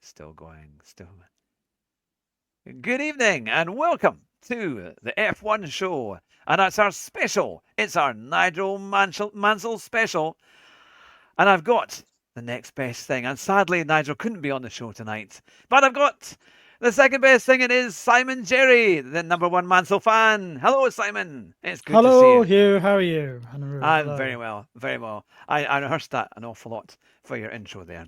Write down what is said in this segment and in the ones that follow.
Still going. Still. Good evening and welcome to the F1 show. And it's our special. It's our Nigel Mansell special. And I've got the next best thing. And sadly, Nigel couldn't be on the show tonight. But I've got the second best thing. It is Simon Jerry, the number one Mansell fan. Hello, Simon. It's good to see Hello, you. Hugh. How are you? I'm Hello. very well, very well. I rehearsed that an awful lot for your intro there.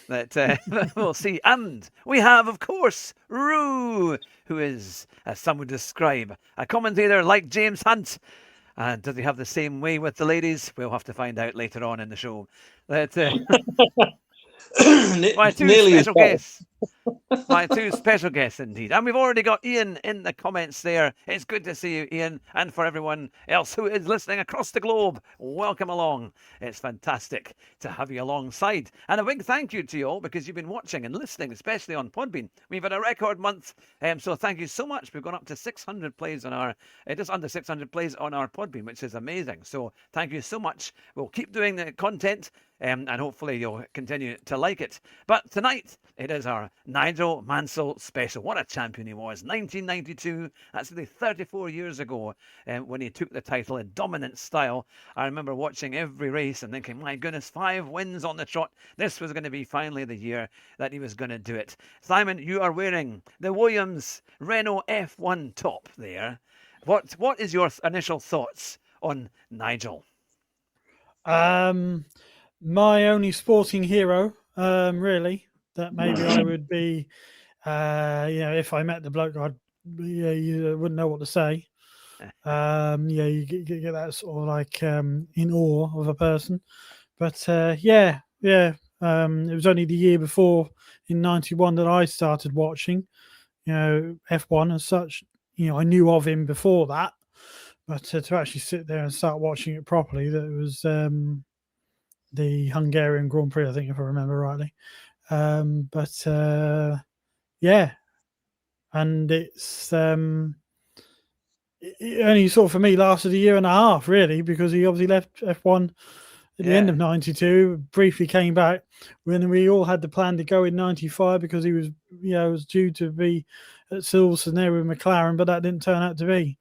That we'll see. And we have, of course, Rue, who is, as some would describe, a commentator like James Hunt. And does he have the same way with the ladies? We'll have to find out later on in the show. That my two Nearly as special bad. guests. My two special guests indeed. And we've already got Ian in the comments there. It's good to see you, Ian. And for everyone else who is listening across the globe, welcome along. It's fantastic to have you alongside. And a big thank you to you all because you've been watching and listening, especially on Podbean. We've had a record month. So thank you so much. We've gone up to 600 plays on our, just under 600 plays on our Podbean, which is amazing. So thank you so much. We'll keep doing the content. And hopefully you'll continue to like it. But tonight, it is our Nigel Mansell special. What a champion he was. 1992, that's nearly 34 years ago when he took the title in dominant style. I remember watching every race and thinking, my goodness, 5 wins on the trot. This was going to be finally the year that he was going to do it. Simon, you are wearing the Williams Renault F1 top there. What is your initial thoughts on Nigel? My only sporting hero, really, that maybe I would be, if I met the bloke, you wouldn't know what to say. You get that sort of like in awe of a person. But it was only the year before in '91 that I started watching, F1 as such. I knew of him before that, but to actually sit there and start watching it properly, that was the Hungarian Grand Prix, I think, if I remember rightly. And it's it only sort of for me lasted a year and a half, really, because he obviously left F1 at the end of '92, briefly came back when we all had the plan to go in '95 because he was, was due to be at Silverstone there with McLaren, but that didn't turn out to be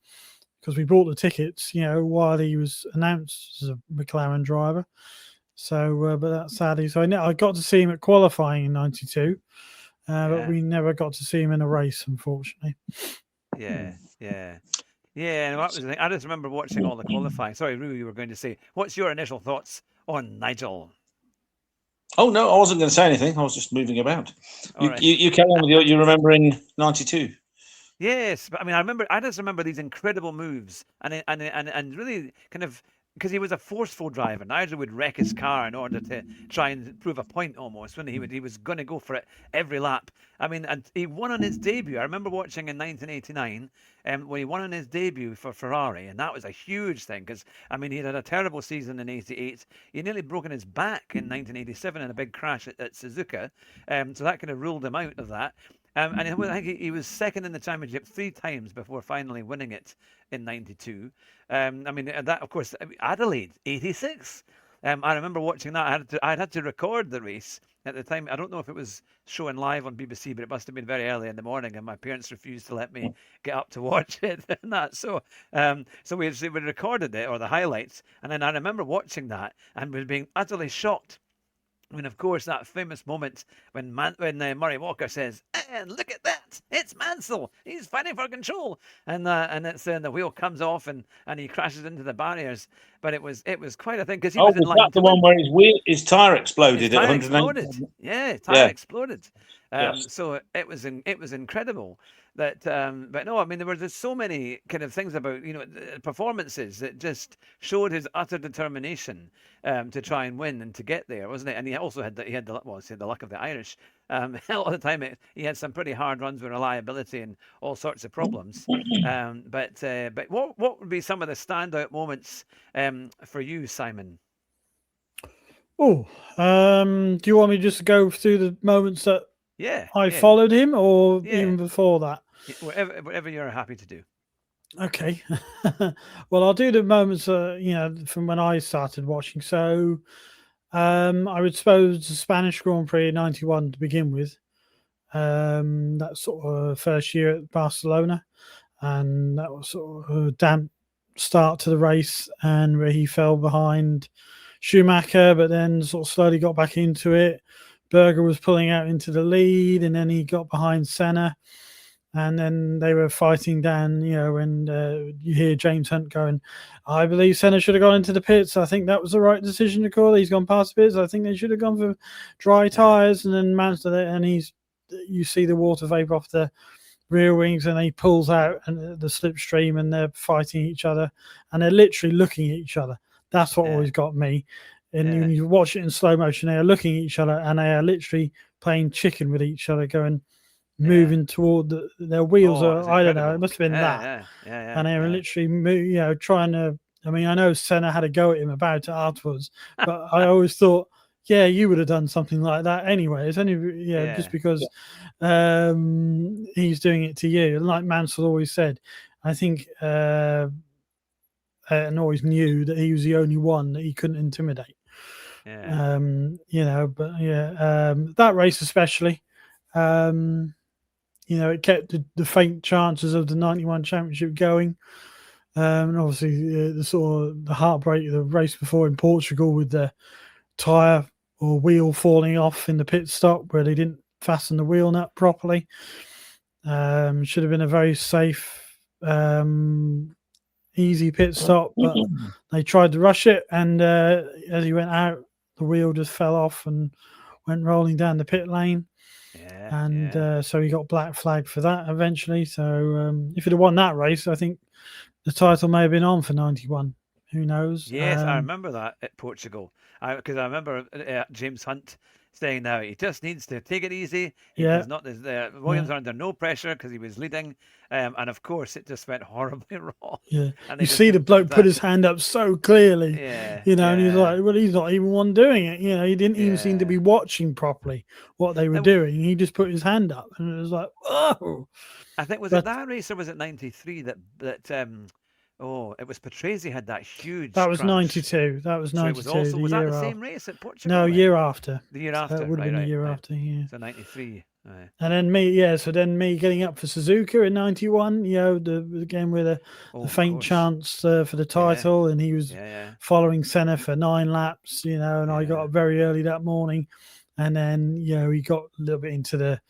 because we bought the tickets, while he was announced as a McLaren driver. So, but that's sadly. So I got to see him at qualifying in '92, but we never got to see him in a race, unfortunately. Yeah. And that was the thing. I just remember watching all the qualifying. Sorry, Rue, you were going to say. What's your initial thoughts on Nigel? Oh, no, I wasn't going to say anything. I was just moving about. You carry on with you're remembering '92. Yes, but I mean, I just remember these incredible moves and really kind of, because he was a forceful driver. Nigel would wreck his car in order to try and prove a point almost. When he was going to go for it every lap. I mean, and he won on his debut. I remember watching in 1989 when he won on his debut for Ferrari, and that was a huge thing because I mean he had a terrible season in '88. He nearly broken his back in 1987 in a big crash at Suzuka, so that kind of ruled him out of that. And I think he was second in the championship 3 times before finally winning it in '92. I mean, that, of course, Adelaide, '86. I remember watching that. I had to record the race at the time. I don't know if it was showing live on BBC, but it must have been very early in the morning, and my parents refused to let me get up to watch it and that. So we recorded it, or the highlights, and then I remember watching that and was being utterly shocked. I mean, of course, that famous moment when Murray Walker says, "And look at that! It's Mansell. He's fighting for control." And it's the wheel comes off and he crashes into the barriers. But it was quite a thing because he was in line. Was that the one where his tire exploded his at tire 180? exploded. Yeah, his tire exploded. So it was incredible. But no, I mean there were just so many kind of things about performances that just showed his utter determination to try and win and to get there, wasn't it? And he also had the luck of the Irish. All the time he had some pretty hard runs with reliability and all sorts of problems. But what would be some of the standout moments for you, Simon? Oh, do you want me just to go through the moments that I followed him, or even before that? Whatever you're happy to do. Okay. Well, I'll do the moments, from when I started watching. So, I would suppose the Spanish Grand Prix in '91 to begin with. that sort of first year at Barcelona, and that was sort of a damp start to the race, and where he fell behind Schumacher, but then sort of slowly got back into it. Berger was pulling out into the lead, and then he got behind Senna, and then they were fighting down, and you hear James Hunt going, I believe Senna should have gone into the pits. I think that was the right decision to call. He's gone past the pits. I think they should have gone for dry tyres. And then Mansell, and you see the water vapour off the rear wings, and he pulls out and the slipstream, and they're fighting each other, and they're literally looking at each other. That's what always got me. And when you watch it in slow motion, they are looking at each other, and they are literally playing chicken with each other, moving toward their wheels. I don't know. It must have been that. And they were literally, trying to. I mean, I know Senna had a go at him about it afterwards, but I always thought, yeah, you would have done something like that anyway. It's only, just because he's doing it to you. And like Mansell always said, I think, and always knew that he was the only one that he couldn't intimidate. That race especially, it kept the faint chances of the 91 championship going. And obviously the sort of the heartbreak of the race before in Portugal with the tyre or wheel falling off in the pit stop where they didn't fasten the wheel nut properly. Should have been a very safe, easy pit stop, but they tried to rush it, and as he went out, the wheel just fell off and went rolling down the pit lane. So he got black flagged for that eventually. So if he'd have won that race, I think the title may have been on for 91. Who knows? Yes, I remember that at Portugal. Because I remember James Hunt saying now he just needs to take it easy. Williams are under no pressure because he was leading. And of course, it just went horribly wrong. Yeah. You see the bloke put his hand up so clearly, and he's like, well, he's not even one doing it. He didn't even seem to be watching properly what they were doing. He just put his hand up, and it was like, oh. I think, it that race or was it 93 that it was Patrese had that huge. That was crash. 92. That was 92. So was that the same race at Portugal? No, year after. The year after. It would have been the year after, yeah. So 93. And then me getting up for Suzuka in 91, again with a faint chance for the title, and he was following Senna for 9 laps, and I got up very early that morning, and then, he got a little bit into the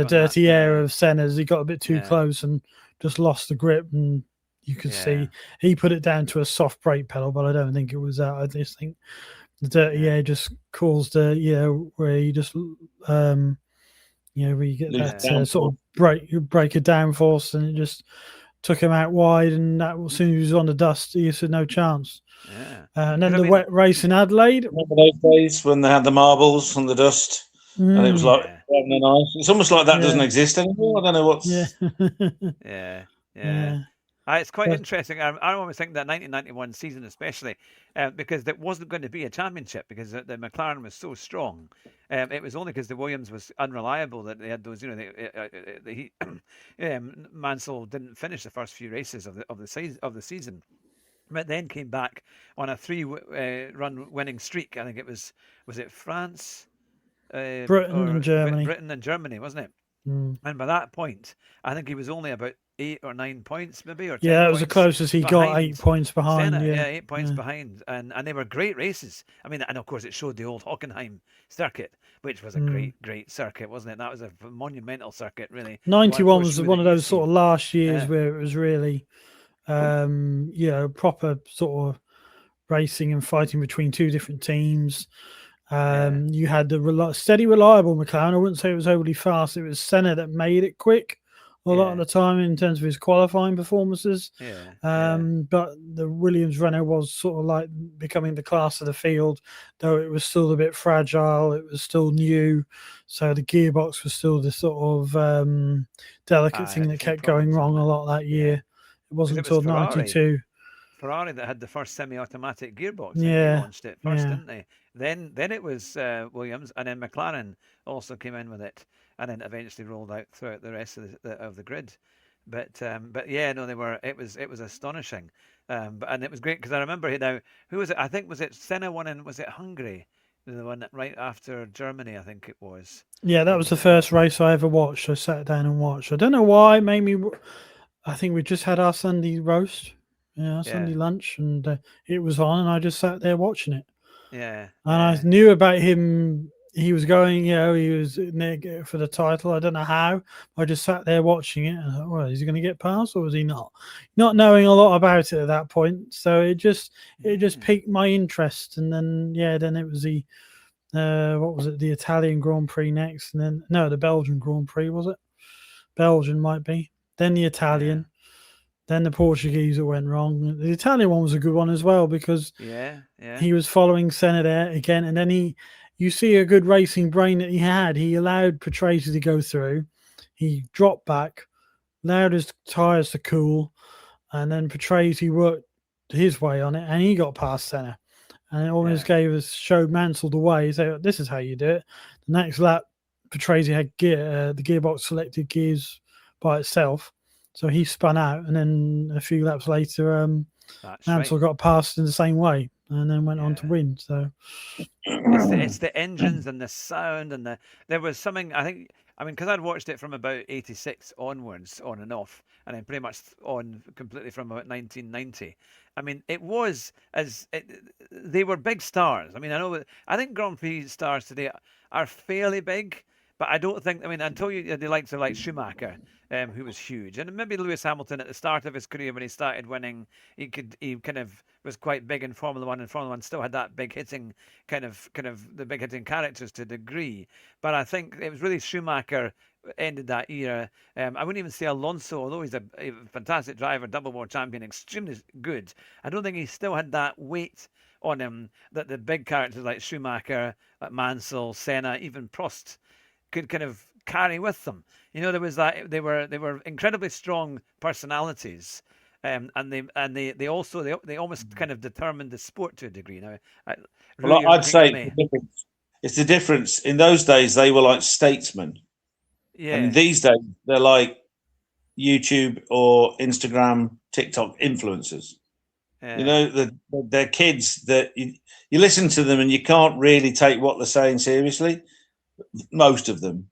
dirty air of Senna's. He got a bit too close and just lost the grip, and you could see he put it down to a soft brake pedal, but I don't think it was that. I just think the dirty air just caused where you just where you get that sort of break of downforce, and it just took him out wide, and that as soon as he was on the dust, he said no chance. And then wet race in Adelaide. Remember those days when they had the marbles and the dust? And it was like nice. It's almost like that doesn't exist anymore. I don't know what's. It's quite interesting. I always think that 1991 season, especially because there wasn't going to be a championship because the McLaren was so strong. It was only because the Williams was unreliable that they had those. Mansell didn't finish the first few races of the season. But then came back on a 3-run winning streak. I think it was it France. Britain and Germany, wasn't it? And by that point, I think he was only about 8 or 9 points, maybe, or 10 it was the closest he got. 8 points behind. Senna, 8 points behind, and they were great races. I mean, and of course, it showed the old Hockenheim circuit, which was a great circuit, wasn't it? That was a monumental circuit, really. 91 was one of those sort of last years where it was really, proper sort of racing and fighting between 2 different teams. You had the steady, reliable McLaren. I wouldn't say it was overly fast. It was Senna that made it quick a lot of the time in terms of his qualifying performances. But the Williams Renault was sort of like becoming the class of the field, though it was still a bit fragile. It was still new. So the gearbox was still the sort of delicate thing that kept going wrong a lot that year. It wasn't until 92. Ferrari that had the first semi-automatic gearbox. They launched it first, didn't they? Then it was Williams, and then McLaren also came in with it, and then eventually rolled out throughout the rest of the grid. But they were. It was astonishing, and it was great because I remember who was it? I think was it Senna won in was it Hungary The one right after Germany, I think it was. Yeah, that was the first race I ever watched. I sat down and watched. I don't know why. It made me. I think we just had our Sunday roast, our Sunday lunch, and it was on, and I just sat there watching it. Yeah. And I knew about him. He was going, he was near for the title. I don't know how. I just sat there watching it, and I thought, well, is he going to get past, or was he not? Not knowing a lot about it at that point, so it just piqued my interest. And then then it was the what was it? The Italian Grand Prix next, and then no, the Belgian Grand Prix, was it? Belgian might be. Then the Italian. Then the Portuguese that went wrong. The Italian one was a good one as well because he was following Senna there again, and then you see a good racing brain that he had. He allowed Patrese to go through. He dropped back, allowed his tyres to cool, and then Patrese worked his way on it, and he got past Senna. And it almost showed Mansell the way. So this is how you do it. The next lap, Patrese had the gearbox selected gears by itself. So he spun out, and then a few laps later, Mansell got past in the same way, and then went on to win. So it's the engines and the sound, and there was something because I'd watched it from about '86 onwards, on and off, and then pretty much on completely from about 1990. I mean, they were big stars. I think Grand Prix stars today are fairly big. But I don't think, until the likes of like Schumacher, who was huge, and maybe Lewis Hamilton at the start of his career when he started winning, he kind of was quite big in Formula One, and Formula One still had that big hitting kind of the big hitting characters to a degree. But I think it was really Schumacher ended that era. I wouldn't even say Alonso, although he's a fantastic driver, double world champion, extremely good. I don't think he still had that weight on him that the big characters like Schumacher, like Mansell, Senna, even Prost could kind of carry with them. There was that they were incredibly strong personalities, and they almost kind of determined the sport to a degree. Now, I'd say it's the difference. In those days, they were like statesmen, and these days they're like YouTube or Instagram, TikTok influencers. They're kids that you listen to them and you can't really take what they're saying seriously. Most of them,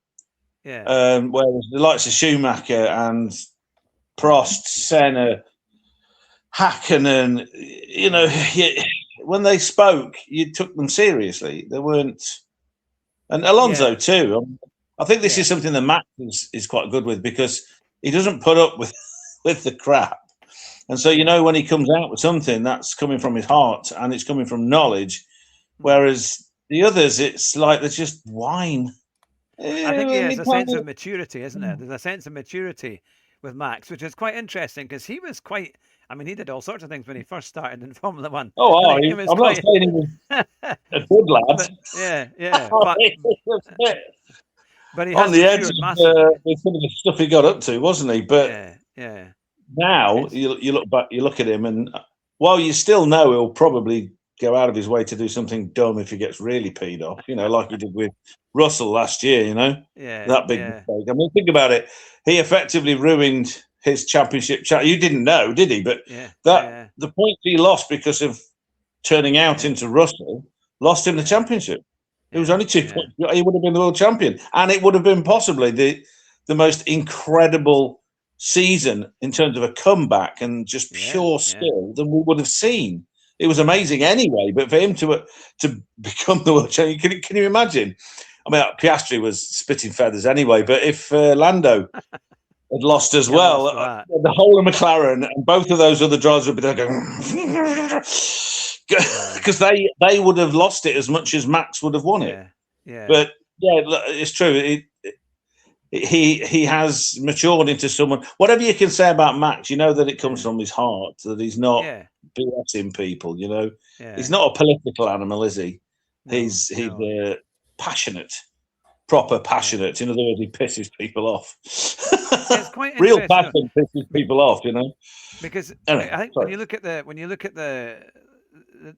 whereas the likes of Schumacher and Prost, Senna, Hakkinen, when they spoke, you took them seriously. They weren't, and Alonso too. I think this is something that Max is quite good with because he doesn't put up with the crap, and so when he comes out with something that's coming from his heart and it's coming from knowledge, whereas the others, it's like there's just whine. I think there's a sense of maturity, isn't there? There's a sense of maturity with Max, which is quite interesting because he was quite. He did all sorts of things when he first started in Formula One. I'm not saying he was a good lad. But he on has the edge of some of the stuff he got up to, wasn't he? But now you look back, you look at him, and while you still know he'll probably go out of his way to do something dumb if he gets really peed off, like he did with Russell last year, that big mistake. Think about it. He effectively ruined his championship. You didn't know, did he? But the points he lost because of turning out into Russell lost him the championship. It was only 2 points. He would have been the world champion, and it would have been possibly the most incredible season in terms of a comeback and just pure skill than we would have seen. It was amazing anyway, but for him to become the world champion, can you imagine? Piastri was spitting feathers anyway, but if Lando had lost as well, the whole of McLaren and both of those other drivers would be there going because they would have lost it as much as Max would have won it. But it's true. He has matured into someone. Whatever you can say about Max, that it comes from his heart. That he's not BSing people. He's not a political animal, is he? He's passionate, proper passionate. In other words, he pisses people off. It's quite real passion pisses people off. Because anyway, I think when you look at the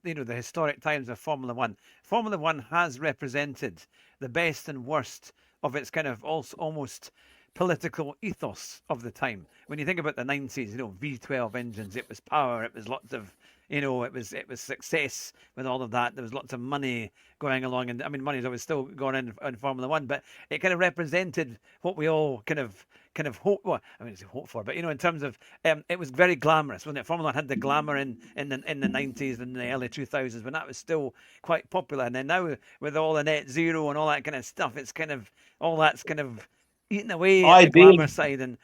the historic times of Formula One has represented the best and worst of its kind of almost political ethos of the time. When you think about the 90s, V12 engines, it was power, it was lots of it was success with all of that. There was lots of money going along, and I mean, money's always still going in Formula One, but it kind of represented what we all kind of hope. Well, I mean, it's hope for, but in terms of it was very glamorous, wasn't it? Formula One had the glamour in the 90s and the early 2000s when that was still quite popular, and then now with all the net zero and all that kind of stuff, it's kind of all that's kind of eaten away at the glamour side, and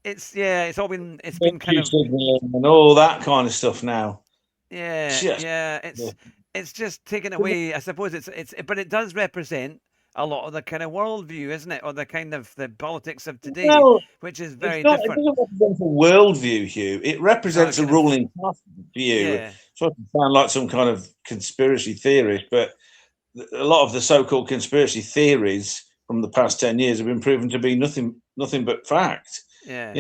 it's been kind of and all that kind of stuff now. It's just taken away. I suppose but it does represent a lot of the kind of worldview, isn't it, or the kind of the politics of today, which is very different. It doesn't represent a worldview, Hugh. It represents a ruling class view. Yeah. So it sound like some kind of conspiracy theorist, but a lot of the so-called conspiracy theories from the past 10 years have been proven to be nothing but fact. Yeah.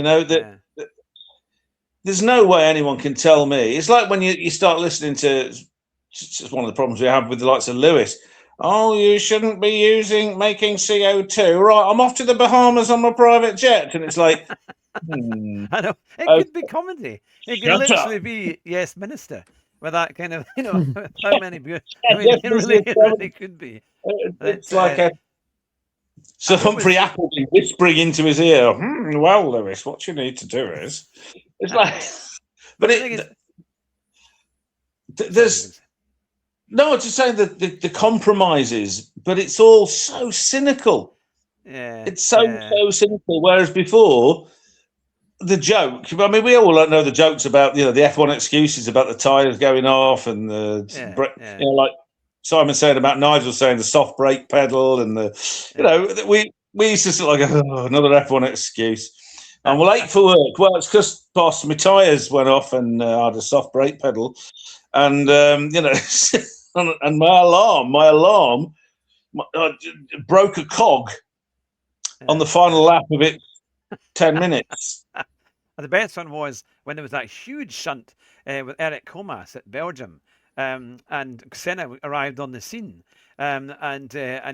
There's no way anyone can tell me. It's like when you start listening to, it's one of the problems we have with the likes of Lewis. Oh, you shouldn't be making CO2. Right, I'm off to the Bahamas on my private jet. And it's like, I know. It could be comedy. It could literally be Yes Minister with that kind of, how many it really could be. It's like so Humphrey Appleby whispering into his ear, well, Lewis, what you need to do is... It's like... But there's... No, I'm just saying that the compromises, but it's all so cynical. Yeah, it's so cynical. Whereas before, the joke. I mean, we all know the jokes about the F1 excuses about the tyres going off and like Simon said about Nigel saying the soft brake pedal and we used to sort of like another F1 excuse. And we're late for work. Well, it's because my tyres went off and I had a soft brake pedal, and and my alarm broke a cog on the final lap of it 10 minutes. The best one was when there was that huge shunt with Eric Comas at Belgium, and Senna arrived on the scene, and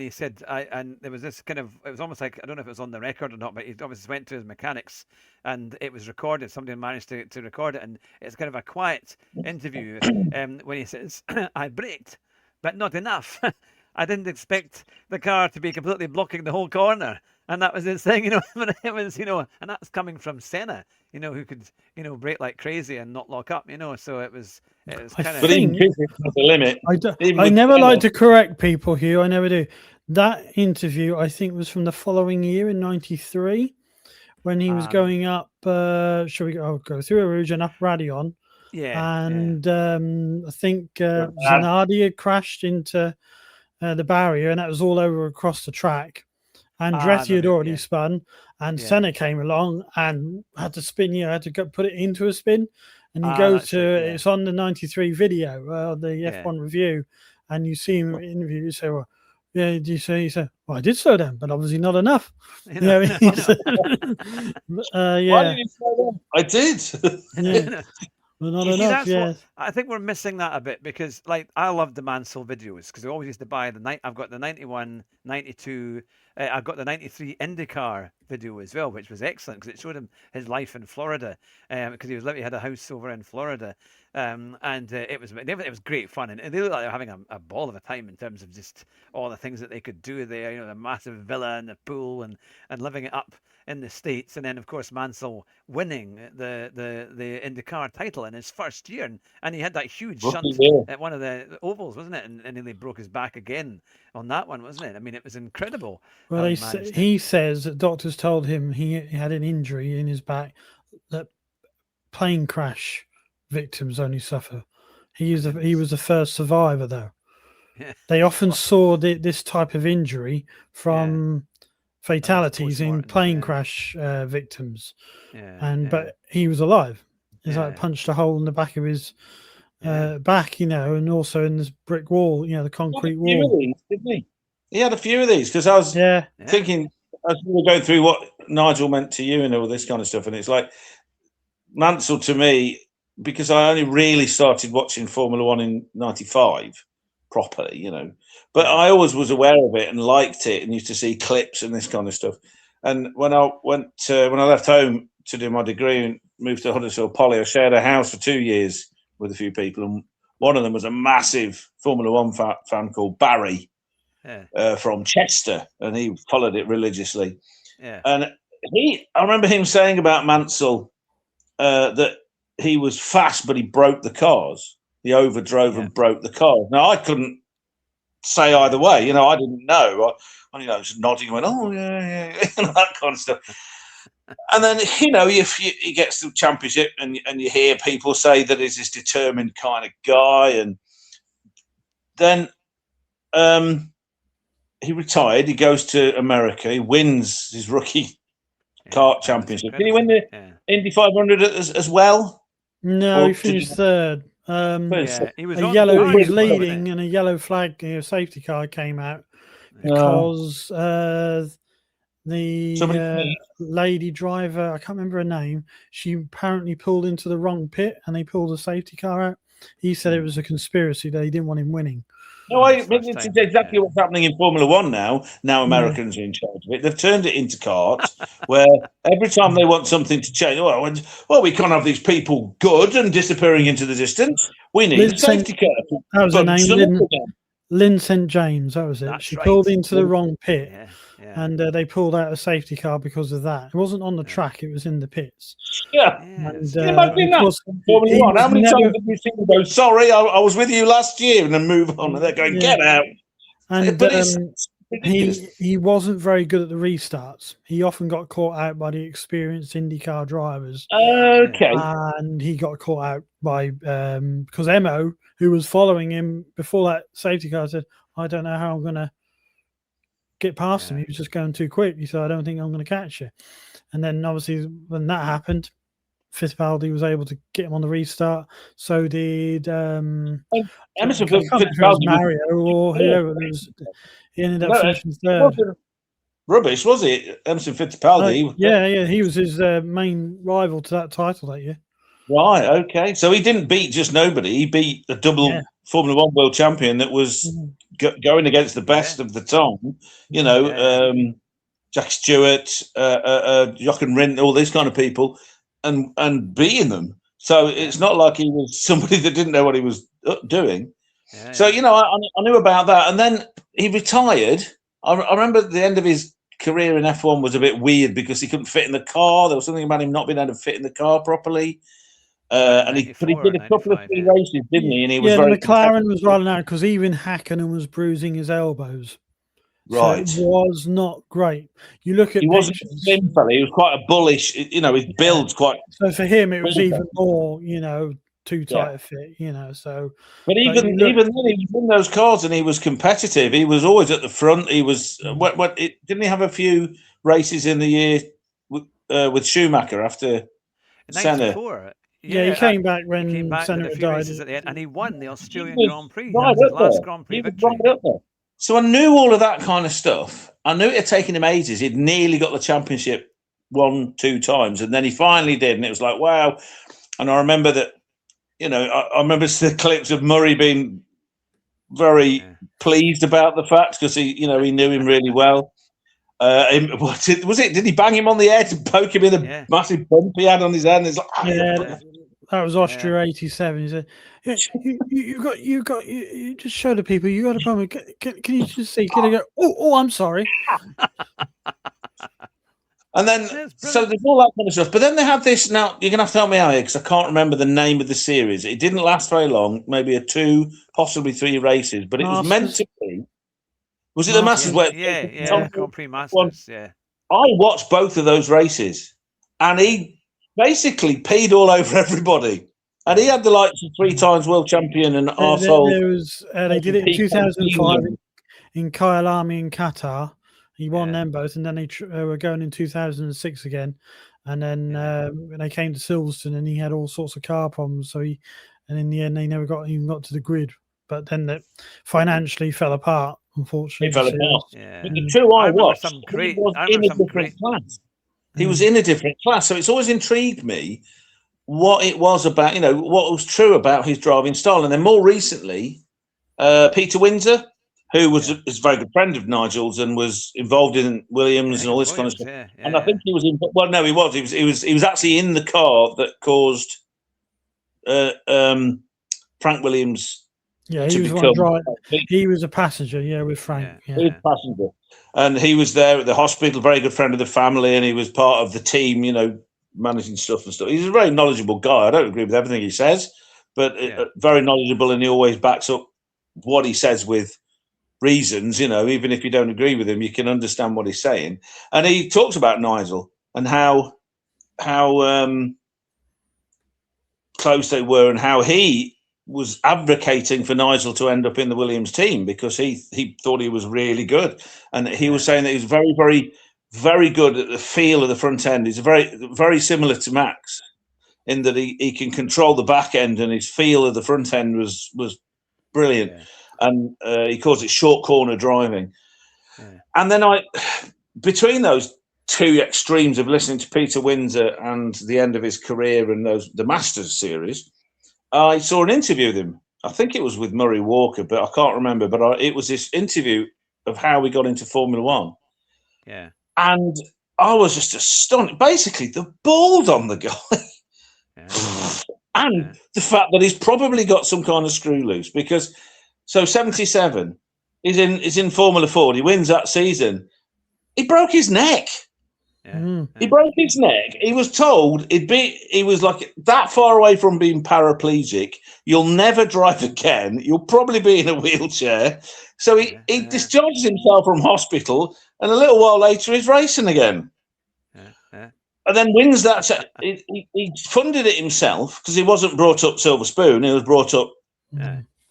he said, and there was this kind of, it was almost like, I don't know if it was on the record or not, but he obviously went to his mechanics and it was recorded. Somebody managed to record it, and it's kind of a quiet interview when he says, I braked, but not enough. I didn't expect the car to be completely blocking the whole corner. And that was his thing, it was, and that's coming from Senna, who could, brake like crazy and not lock up, so it was kind of... But even the limit. I never like to correct people, Hugh, I never do. That interview, I think, was from the following year in 93, when he was going up, shall we go through Rouge and up Radion. Yeah. And I think Zanardi had crashed into the barrier, and that was all over across the track. Andretti had already spun, and Senna came along and had to spin. Had to put it into a spin, and you go to it's on the 93 video, the F1 review, and you see him interview. You say, "Well, yeah." Do you say? He said, "Well, I did slow down, but obviously not enough." Why did you slow down? I did. Well, not enough. Yeah, I think we're missing that a bit, because, like, I love the Mansell videos because we always used to buy I've got the 91, 92. I've got the 93 IndyCar video as well, which was excellent because it showed him his life in Florida, because he had a house over in Florida, and it was great fun, and they looked like they were having a ball of a time in terms of just all the things that they could do there. The massive villa and the pool and living it up in the States, and then of course Mansell winning the IndyCar title in his first year, and he had that huge shunt at one of the ovals, wasn't it? And nearly broke his back again on that one, wasn't it? I mean, it was incredible. Well, he says that doctors told him he had an injury in his back that plane crash victims only suffer. He was the first survivor, though. Yeah. They often saw this type of injury from fatalities in plane crash victims, but he was alive. He's like punched a hole in the back of his back, and also in this brick wall, the concrete wall. Didn't he? He had a few of these, because I was thinking, as we were going through what Nigel meant to you and all this kind of stuff, and it's like Mansell to me, because I only really started watching Formula One in 95 properly, but I always was aware of it and liked it and used to see clips and this kind of stuff. And when I left home to do my degree and moved to Huddersfield Poly, I shared a house for 2 years with a few people, and one of them was a massive Formula One fan called Barry from Chester, and he followed it religiously. Yeah. And I remember him saying about Mansell that he was fast, but he broke the cars. He overdrove and broke the cars. Now, I couldn't say either way. You know, I didn't know. I was nodding, going, "Oh yeah," that kind of stuff. And then, you know, if he gets the championship, and you hear people say that he's this determined kind of guy, and then he retired. He goes to America. He wins his rookie kart championship. Did he win the Indy 500 as well? No, he finished third. He was leading, and a yellow flag safety car came out because the lady driver, I can't remember her name, she apparently pulled into the wrong pit, and they pulled the safety car out. He said it was a conspiracy, that he didn't want him winning. No, it's exactly what's happening in Formula One now. Now Americans are in charge of it. They've turned it into karts, where every time they want something to change, well, we can't have these people good and disappearing into the distance. We need a safety car. That was her name, Lynn St. James. That was it. She pulled into the wrong pit, and they pulled out a safety car because of that. It wasn't on the track; it was in the pits. Yeah. And, imagine that. Formula One. How many times have we seen them go, "Sorry, I was with you last year," and then move on, and they're going, "Get out." And he wasn't very good at the restarts. He often got caught out by the experienced IndyCar drivers. Okay. And he got caught out by because Emo, who was following him before that safety car, said, "I don't know how I'm going to get past him. He was just going too quick." He said, "I don't think I'm going to catch you." And then obviously when that happened, Fittipaldi was able to get him on the restart. So did Emerson Fittipaldi, Mario, or whoever. He ended up finishing third. Rubbish, was it? Emerson Fittipaldi. Yeah. He was his main rival to that title that year. Right. Okay. So he didn't beat just nobody. He beat a double Formula One world champion that was going against the best of the time. You know, Jack Stewart, Jochen Rindt, all these kind of people. And beating them. So it's not like he was somebody that didn't know what he was doing. So, you know, I knew about that. And then he retired. I remember at the end of his career in F1 was a bit weird because he couldn't fit in the car. There was something about him not being able to fit in the car properly. And he did a couple of free races, didn't he? And he was the McLaren was running out because even Hakkinen was bruising his elbows. Right. So it was not great. You look at he wasn't a slim fella. He was quite a bullish, you know, his build's quite. So for him, it was even more, you know, too tight a fit, you know. So, but even then, he was in those cars and he was competitive. He was always at the front. He was. Didn't he have a few races in the year with Schumacher after Senna? Yeah, he came back when Senna died, and he won the Australian Grand Prix. That was his last Grand Prix victory. Right up there. So I knew all of that kind of stuff. I knew it had taken him ages. He'd nearly got the championship 1-2 times, and then he finally did, and it was like, wow. And I remember that, you know, I remember the clips of Murray being very pleased about the fact because he knew him really well. Did he bang him on the head and poke him in the massive bump he had on his head? And it's like, that was Austria '87. He said, "You just show the people you got a problem. Can you just see? Can I go? Oh, I'm sorry." And then, so there's all that kind of stuff. But then they have this. Now you're gonna have to help me out here because I can't remember the name of the series. It didn't last very long, maybe 2, possibly 3 races. But it was meant to be. Was it the Masters? Grand Prix Masters. Yeah. I watched both of those races, and he basically peed all over everybody. And he had the likes of 3 times world champion and arsehole. There was they did it in 2005 in Kyalami in Qatar. He won them both, and then they were going in 2006 again. And then when they came to Silverstone, and he had all sorts of car problems. So and in the end, they never even got to the grid. But then that financially fell apart. Unfortunately, it fell apart. Yeah. But the true I watched, he was in a different class. He was in a different class, so it's always intrigued me what it was about, you know, what was true about his driving style. And then more recently, Peter Windsor, who was a very good friend of Nigel's and was involved in Williams and all this kind of stuff. And I think he was in. Well, no, he was. He was actually in the car that caused Frank Williams. Yeah, he was one driver. He was a passenger. Yeah, with Frank. Yeah. He was a passenger, and he was there at the hospital. Very good friend of the family, and he was part of the team. Managing stuff and stuff. He's a very knowledgeable guy. I don't agree with everything he says, but very knowledgeable, and he always backs up what he says with reasons. Even if you don't agree with him, you can understand what he's saying. And he talks about Nigel and how close they were, and how he was advocating for Nigel to end up in the Williams team because he thought he was really good, and he was saying that he was very, very, very good at the feel of the front end. He's very, very similar to Max in that he can control the back end, and his feel of the front end was brilliant. Yeah. And he calls it short corner driving. Yeah. And then between those two extremes of listening to Peter Windsor and the end of his career and the Masters series, I saw an interview with him. I think it was with Murray Walker, but I can't remember. But it was this interview of how we got into Formula One. Yeah. And I was just astonished. Basically, the balls on the guy. Yeah. And the fact that he's probably got some kind of screw loose because 77 is in Formula Ford. He wins that season. He broke his neck. Yeah. He broke his neck. He was told he was like that far away from being paraplegic. You'll never drive again. You'll probably be in a wheelchair. So he discharges himself from hospital, and a little while later he's racing again. And then wins that. He funded it himself because he wasn't brought up silver spoon. He was brought up.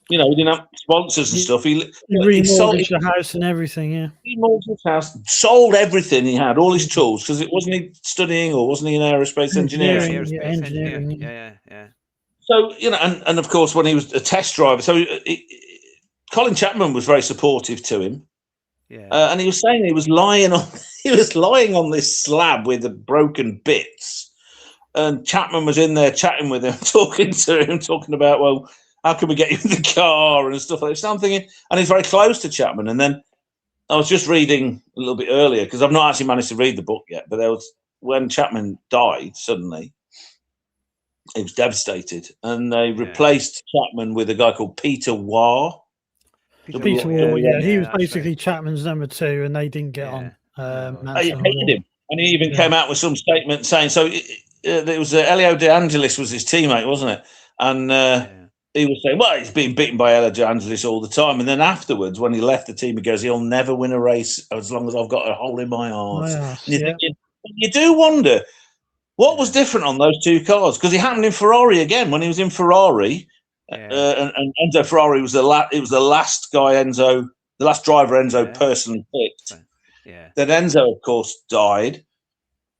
He didn't have sponsors and stuff. He remortgaged the house and everything, yeah. He remortgaged his house, sold everything he had, all his tools, because it wasn't he studying or wasn't he in aerospace engineering? Engineering. Yeah. So, and of course, when he was a test driver, so Colin Chapman was very supportive to him. Yeah. And he was saying he was lying on this slab with the broken bits. And Chapman was in there chatting with him, talking about, well, how can we get you in the car and stuff like that? So I'm thinking, and he's very close to Chapman. And then I was just reading a little bit earlier because I've not actually managed to read the book yet. But when Chapman died suddenly, he was devastated, and they replaced Chapman with a guy called Peter Waugh. Peter Waugh, yeah, he was basically Chapman's number 2, and they didn't get on. I hated him, and he even came out with some statement saying so. It was Elio De Angelis was his teammate, wasn't it? And he was saying, well, he's been beaten by Elio De Angelis all the time. And then afterwards, when he left the team, he goes, he'll never win a race as long as I've got a hole in my arse. You do wonder what was different on those two cars, because it happened in Ferrari again. When he was in Ferrari, and Enzo Ferrari was the last driver Enzo personally picked. Yeah. Then Enzo, of course, died.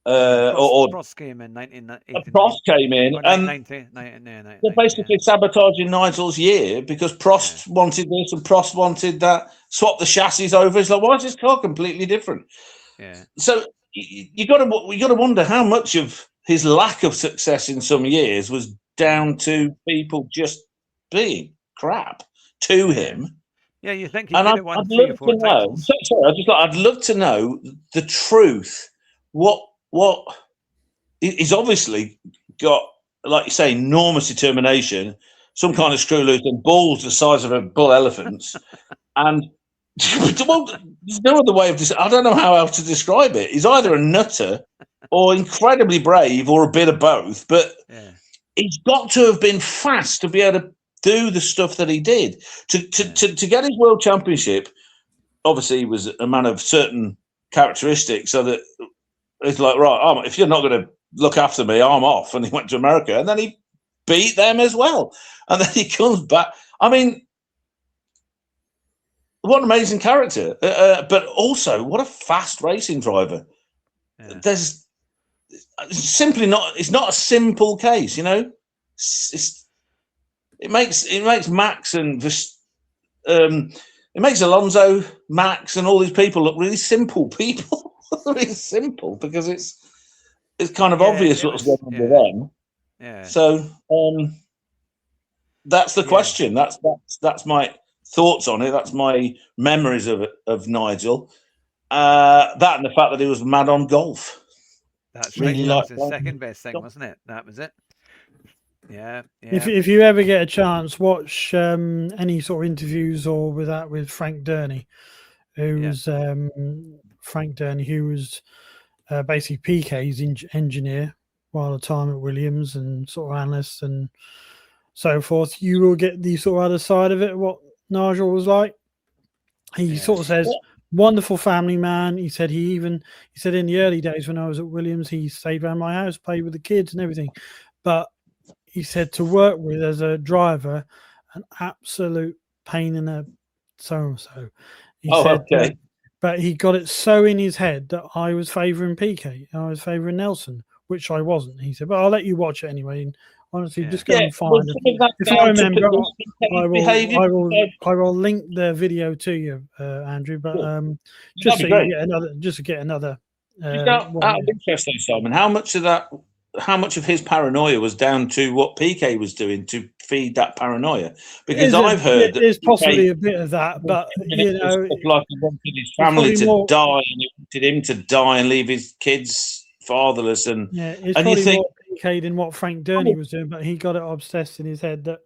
Prost came in 1980. Prost came in, and they're basically sabotaging Nigel's year because Prost wanted this and Prost wanted that. Swap the chassis over. It's like, why is this car completely different? Yeah. So we got to wonder how much of his lack of success in some years was down to people just being crap to him. Yeah, you think? And I'd love to know. I'd love to know the truth. What he's obviously got, like you say, enormous determination, some kind of screw loose, and balls the size of a bull elephant's, and there's no other way of this. I don't know how else to describe it. He's either a nutter or incredibly brave or a bit of both. But he's got to have been fast to be able to do the stuff that he did to get his world championship. Obviously, he was a man of certain characteristics, so that it's like, right, if you're not going to look after me, I'm off. And he went to America, and then he beat them as well. And then he comes back. I mean, what an amazing character, but also what a fast racing driver. Yeah. There's simply not. It's not a simple case, you know. It makes Max and it makes Alonso, Max, and all these people look really simple people. Really simple because it's kind of obvious what's going on with them. Yeah. So that's the question. That's my thoughts on it. That's my memories of Nigel. That and the fact that he was mad on golf. That's really that was his second best thing, wasn't it? That was it. Yeah. If you ever get a chance, watch any sort of interviews or with Frank Durney, who's Frank Durney, who was basically PK's engineer while the time at Williams and sort of analyst and so forth. You will get the sort of other side of it. What Nigel was like. He sort of says, wonderful family man. He said he said in the early days when I was at Williams, he stayed around my house, played with the kids and everything. But he said to work with as a driver, an absolute pain in the so-and-so. He said, okay. But he got it so in his head that I was favouring PK. I was favouring Nelson, which I wasn't. He said, but I'll let you watch it anyway. And honestly, just go and find it. If I remember, I will link the video to you, Andrew. But just so you get another. Out of interest, though, Simon, how much of his paranoia was down to what PK was doing to feed that paranoia? Because I've heard that there's possibly a bit of that, but like he wanted his family to die, and he wanted him to die and leave his kids fatherless. And it's probably more PK than what Frank Durney was doing, but he got it obsessed in his head that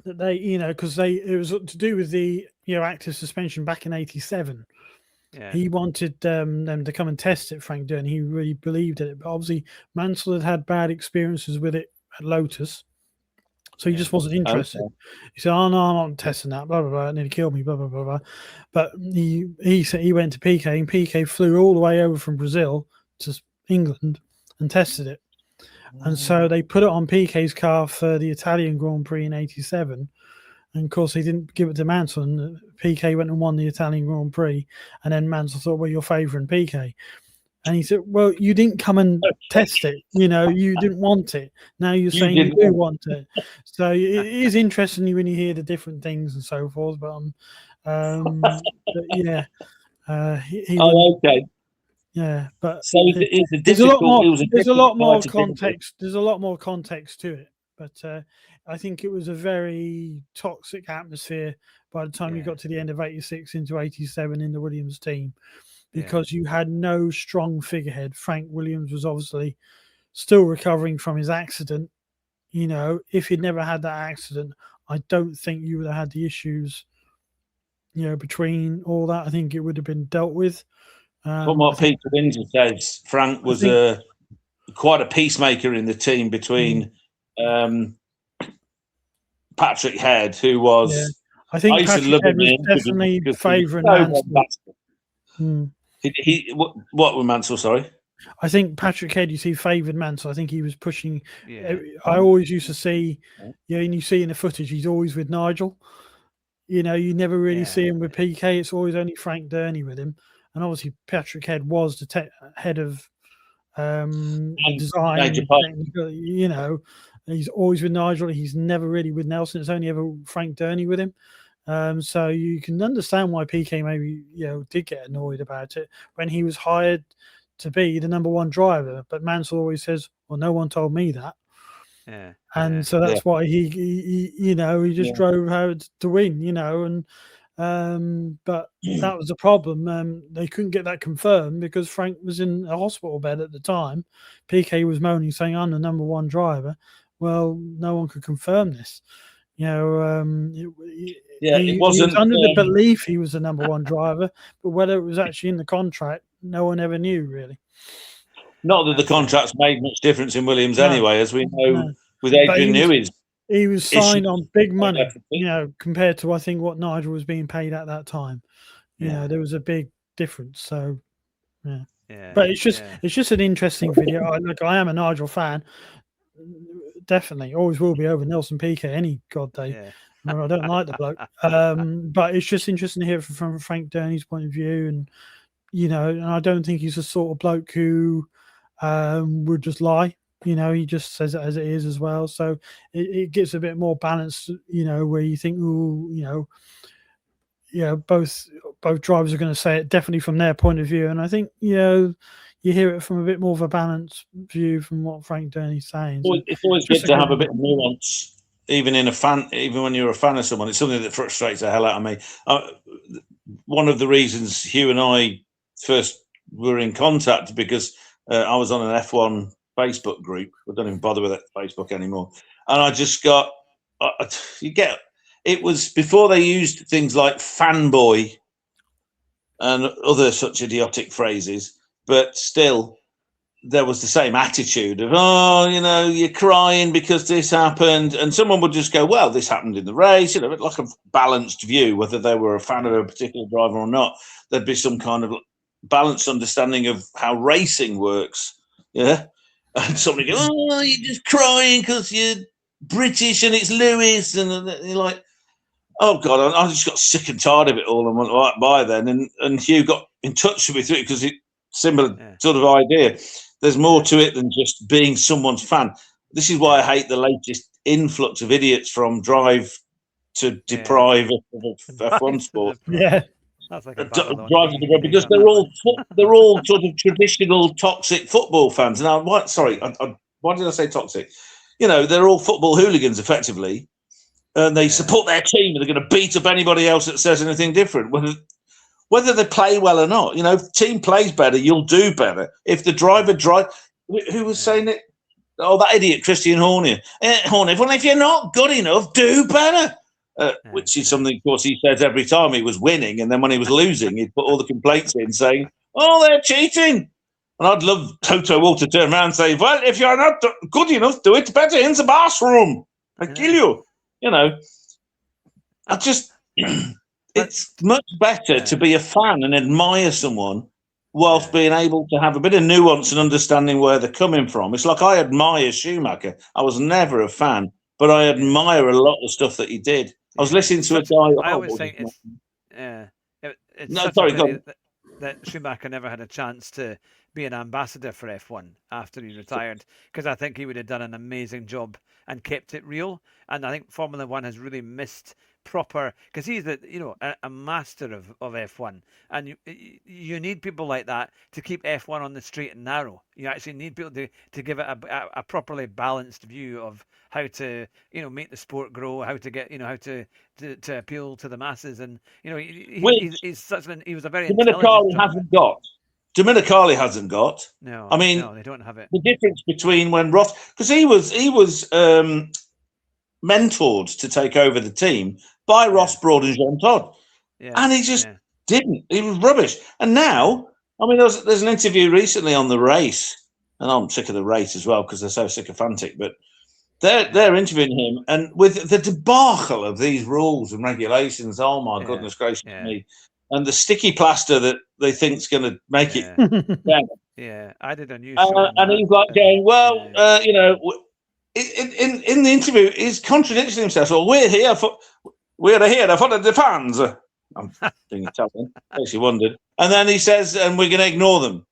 they, because it was to do with the active suspension back in '87. Yeah. He wanted them to come and test it, Frank Durney. He really believed in it. But obviously, Mansell had bad experiences with it at Lotus. So he just wasn't interested. Okay. He said, oh, no, I'm not testing that, blah, blah, blah. And then he killed me, blah, blah, blah, blah. But he said he went to PK, and PK flew all the way over from Brazil to England and tested it. And so they put it on PK's car for the Italian Grand Prix in '87. And of course, they didn't give it to Mansell. And PK went and won the Italian Grand Prix. And then Mansell thought, well, you're favouring PK. And he said, well, you didn't come and test it. You didn't want it. Now you're saying you do want it. So it is interesting when you hear the different things and so forth. But, yeah. Okay. Yeah, but so there's a lot more context. There's a lot more context to it. But I think it was a very toxic atmosphere by the time you got to the end of '86 into '87 in the Williams team, because you had no strong figurehead. Frank Williams was obviously still recovering from his accident. If he'd never had that accident, I don't think you would have had the issues, between all that. I think it would have been dealt with. From what Peter Windsor says, Frank was quite a peacemaker in the team between Patrick Head, who was. I think Patrick Head was definitely favouring Mansell. What was Mansell? Sorry, I think Patrick Head, favoured Mansell. I think he was pushing. Yeah. I always used to see, and you see in the footage, he's always with Nigel. You never really see him with PK. It's always only Frank Durney with him, and obviously Patrick Head was the head of design. He's always with Nigel. He's never really with Nelson. It's only ever Frank Durney with him. So you can understand why PK maybe did get annoyed about it when he was hired to be the number one driver. But Mansell always says, "Well, no one told me that." Yeah. And so that's why he just drove out to win. But that was the problem. They couldn't get that confirmed because Frank was in a hospital bed at the time. PK was moaning, saying, "I'm the number one driver." Well, no one could confirm this. He was under the belief he was the number one driver, but whether it was actually in the contract, no one ever knew, really. Not that the contracts made much difference in Williams anyway, as we know with Adrian Newey's. He was signed on big money, compared to, I think, what Nigel was being paid at that time. There was a big difference. So, but it's just an interesting video. I am a Nigel fan. Definitely, always will be over Nelson PK any god day. I don't like the bloke, but it's just interesting to hear from Frank Durney's point of view, and and I don't think he's the sort of bloke who would just lie. He just says it as it is as well. So it gives a bit more balance. Where you think, both drivers are going to say it definitely from their point of view, and I think you hear it from a bit more of a balanced view from what Frank Durney's saying. So it's always good to have a bit of nuance, even when you're a fan of someone. It's something that frustrates the hell out of me. One of the reasons Hugh and I first were in contact because I was on an F1 Facebook group. I don't even bother with that Facebook anymore. And I just got, it was before they used things like fanboy and other such idiotic phrases, but still there was the same attitude of, oh, you're crying because this happened. And someone would just go, well, this happened in the race, like a balanced view, whether they were a fan of a particular driver or not. There'd be some kind of balanced understanding of how racing works. Yeah. And somebody goes, oh, you're just crying because you're British and it's Lewis. And you're like, oh, God, I just got sick and tired of it all and went right by then. And Hugh got in touch with me through it because it's similar sort of idea. There's more to it than just being someone's fan. This is why I hate the latest influx of idiots from Drive to Deprive of F1 sport. Yeah. That's like because they're all sort of traditional toxic football fans. Now, why did I say toxic? They're all football hooligans effectively, and they support their team. And they're going to beat up anybody else that says anything different, whether they play well or not. If the team plays better, you'll do better. If the driver who was saying it? Oh, that idiot Christian Horner. Well, if you're not good enough, do better. Which is something, of course, he says every time he was winning, and then when he was losing, he'd put all the complaints in saying, "Oh, they're cheating." And I'd love Toto Wolff to turn around and say, "Well, if you're not good enough, do it better in the bathroom. I kill you." I just, it's much better to be a fan and admire someone whilst being able to have a bit of nuance and understanding where they're coming from. It's like I admire Schumacher. I was never a fan, but I admire a lot of stuff that he did. I was listening to a guy. I always think that Schumacher never had a chance to be an ambassador for F1 after he retired, because I think he would have done an amazing job and kept it real. And I think Formula One has really missed proper, because he's a master of F1, and you need people like that to keep F1 on the straight and narrow. You actually need people to give it a properly balanced view of how to make the sport grow, how to get how to appeal to the masses, and he's such he was a very Dominicali hasn't got. No, I mean, no, they don't have it. The difference between when Ross, because he was mentored to take over the team by Ross Broad and Jean Todt, and he just didn't. He was rubbish. And now, I mean, there's an interview recently on the race, and I'm sick of the race as well because they're so sycophantic. But they're interviewing him, and with the debacle of these rules and regulations, oh my goodness gracious me, and the sticky plaster that they think's going to make it better. Yeah, I did a new show. And he's like going, well, in the interview, he's contradicting himself. Well, we're here for the fans. I'm being Italian, in case you wondered. And then he says, and we're going to ignore them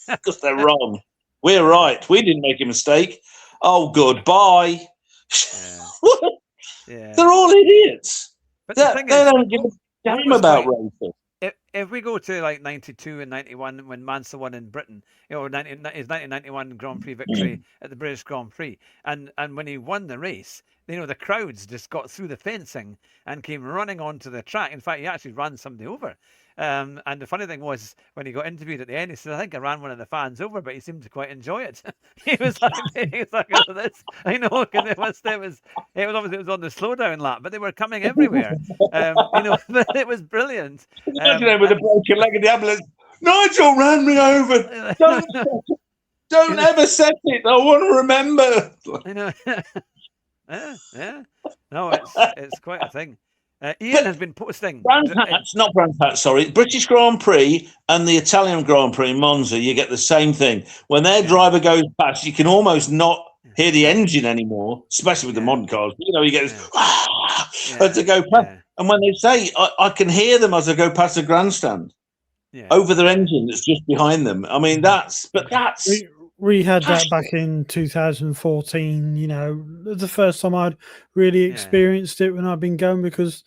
because they're wrong. We're right. We didn't make a mistake. Oh, goodbye. They're all idiots. But they don't give a damn about racing. If we go to like 92 and 91 when Mansell won in Britain, his 1991 Grand Prix victory at the British Grand Prix, and when he won the race, the crowds just got through the fencing and came running onto the track. In fact, he actually ran somebody over. And the funny thing was, when he got interviewed at the end, he said, "I think I ran one of the fans over, but he seemed to quite enjoy it." he was like, "Oh, this." I know, because it was obviously on the slowdown lap, but they were coming everywhere. But it was brilliant. With a broken leg in the ambulance, Nigel ran me over. Don't ever set it. I want to remember. I know. Yeah. No, it's quite a thing. Ian has been posting. British Grand Prix and the Italian Grand Prix in Monza, you get the same thing. When their driver goes past, you can almost not hear the engine anymore, especially with the modern cars. You get this as they go past. And when they say, I can hear them as they go past the grandstand over their engine that's just behind them. I mean, that's. We had that back in 2014, the first time I'd really experienced it when I'd been going, because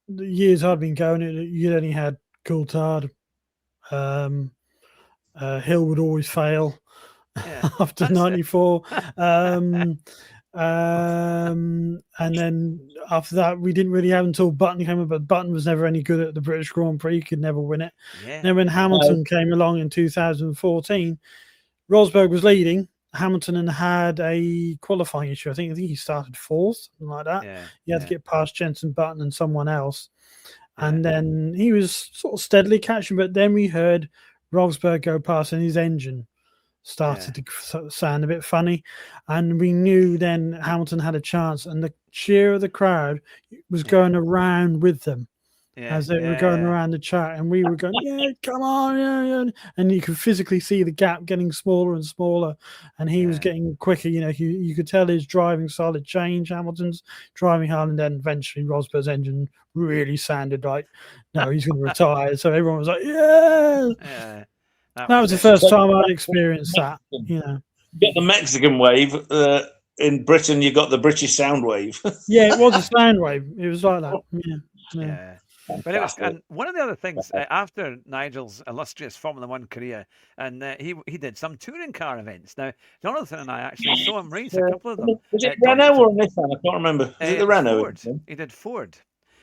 the years I'd been going, you'd only had Coulthard. Hill would always fail after 94. And then after that, we didn't really have until Button came up, but Button was never any good at the British Grand Prix. He could never win it. Then when Hamilton came along in 2014, Rosberg was leading, Hamilton had a qualifying issue. I think he started fourth, something like that. Yeah, He had to get past Jenson Button and someone else. And then he was sort of steadily catching, but then we heard Rosberg go past and his engine started to sound a bit funny. And we knew then Hamilton had a chance, and the cheer of the crowd was going around with them. As they were going around the track, and we were going, yeah, come on, yeah. And you could physically see the gap getting smaller and smaller, and he was getting quicker. You could tell his driving style had changed. Hamilton's driving hard, and then eventually Rosberg's engine really sounded like, no, he's going to retire. So everyone was like, yeah. That was the first time I'd experienced that. You got the Mexican wave. In Britain, you got the British sound wave. Yeah, it was a sound wave. It was like that. Yeah. But it was, and one of the other things after Nigel's illustrious Formula One career, and he did some touring car events. Now, Jonathan and I actually saw him race a couple of them. Was it Renault or Nissan? I can't remember. Was it the Renault? Ford. He did Ford.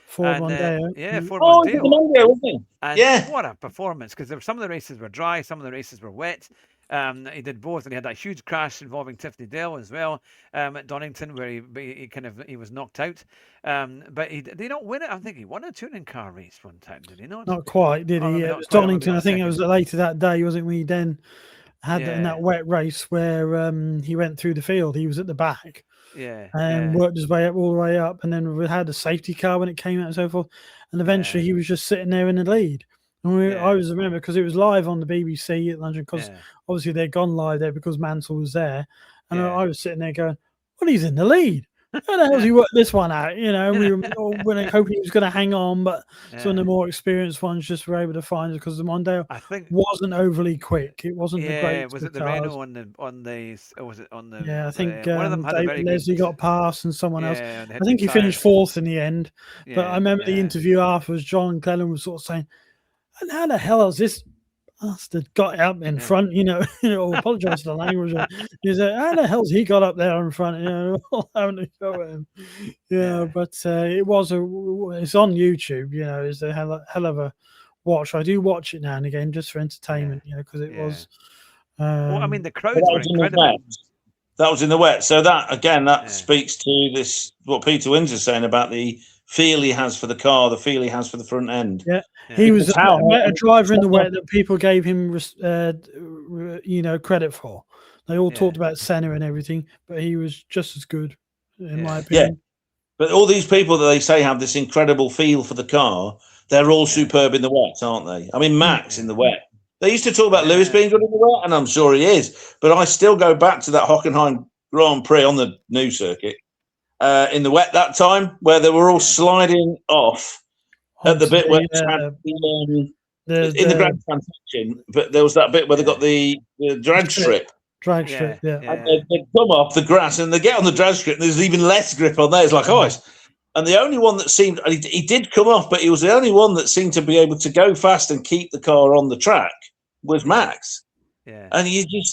Ford Mondeo. Yeah, Ford Mondeo. Mondeo. Mondeo, wasn't he? And what a performance, because some of the races were dry, some of the races were wet. He did both, and he had that huge crash involving Tiffany Dale as well at Donington, where he was knocked out. But did he not win it? I think he won a touring car race one time. Did he not? Not quite, did he? It was Donington. I think it was later that day, wasn't it? When he then had in that wet race where he went through the field. He was at the back. And worked his way up all the way up, and then we had a safety car when it came out and so forth. And eventually, he was just sitting there in the lead. And I always remember because it was live on the BBC at London, because obviously they'd gone live there because Mansell was there, and I was sitting there going, "Well, he's in the lead. How the hell's he worked this one out?" We were hoping he was going to hang on, but some of the more experienced ones just were able to find it because the Mondeo wasn't overly quick. It wasn't the great. Was it the Renault on the? Or was it on the? Yeah, I think one of them had David Leslie got past, and someone else. I think he finished fourth in the end. But I remember the interview afterwards. John Glennon was sort of saying, "And how the hell has this bastard got up in front?" Apologise for the language. He said, "How the hell's he got up there in front?" Having to go at him. But it's on YouTube. It's a hell of a watch. I do watch it now and again just for entertainment. Because it was. Well, I mean, the crowds were incredible. That was in the wet. So that speaks to this what Peter Windsor's saying about the feel he has for the car, the feel he has for the front end. Yeah, he was a driver in the wet that people gave him, credit for. They all talked about Senna and everything, but he was just as good, in my opinion. Yeah, but all these people that they say have this incredible feel for the car, they're all superb in the wet, aren't they? I mean, Max in the wet. They used to talk about Lewis being good in the wet, and I'm sure he is. But I still go back to that Hockenheim Grand Prix on the new circuit. In the wet that time, where they were all sliding off at the bit where in the Grand Transaction, but there was that bit where they got the drag strip. Drag strip, And they come off the grass and they get on the drag strip, and there's even less grip on there. It's like ice. And the only one that seemed, he did come off, but he was the only one that seemed to be able to go fast and keep the car on the track was Max. Yeah. And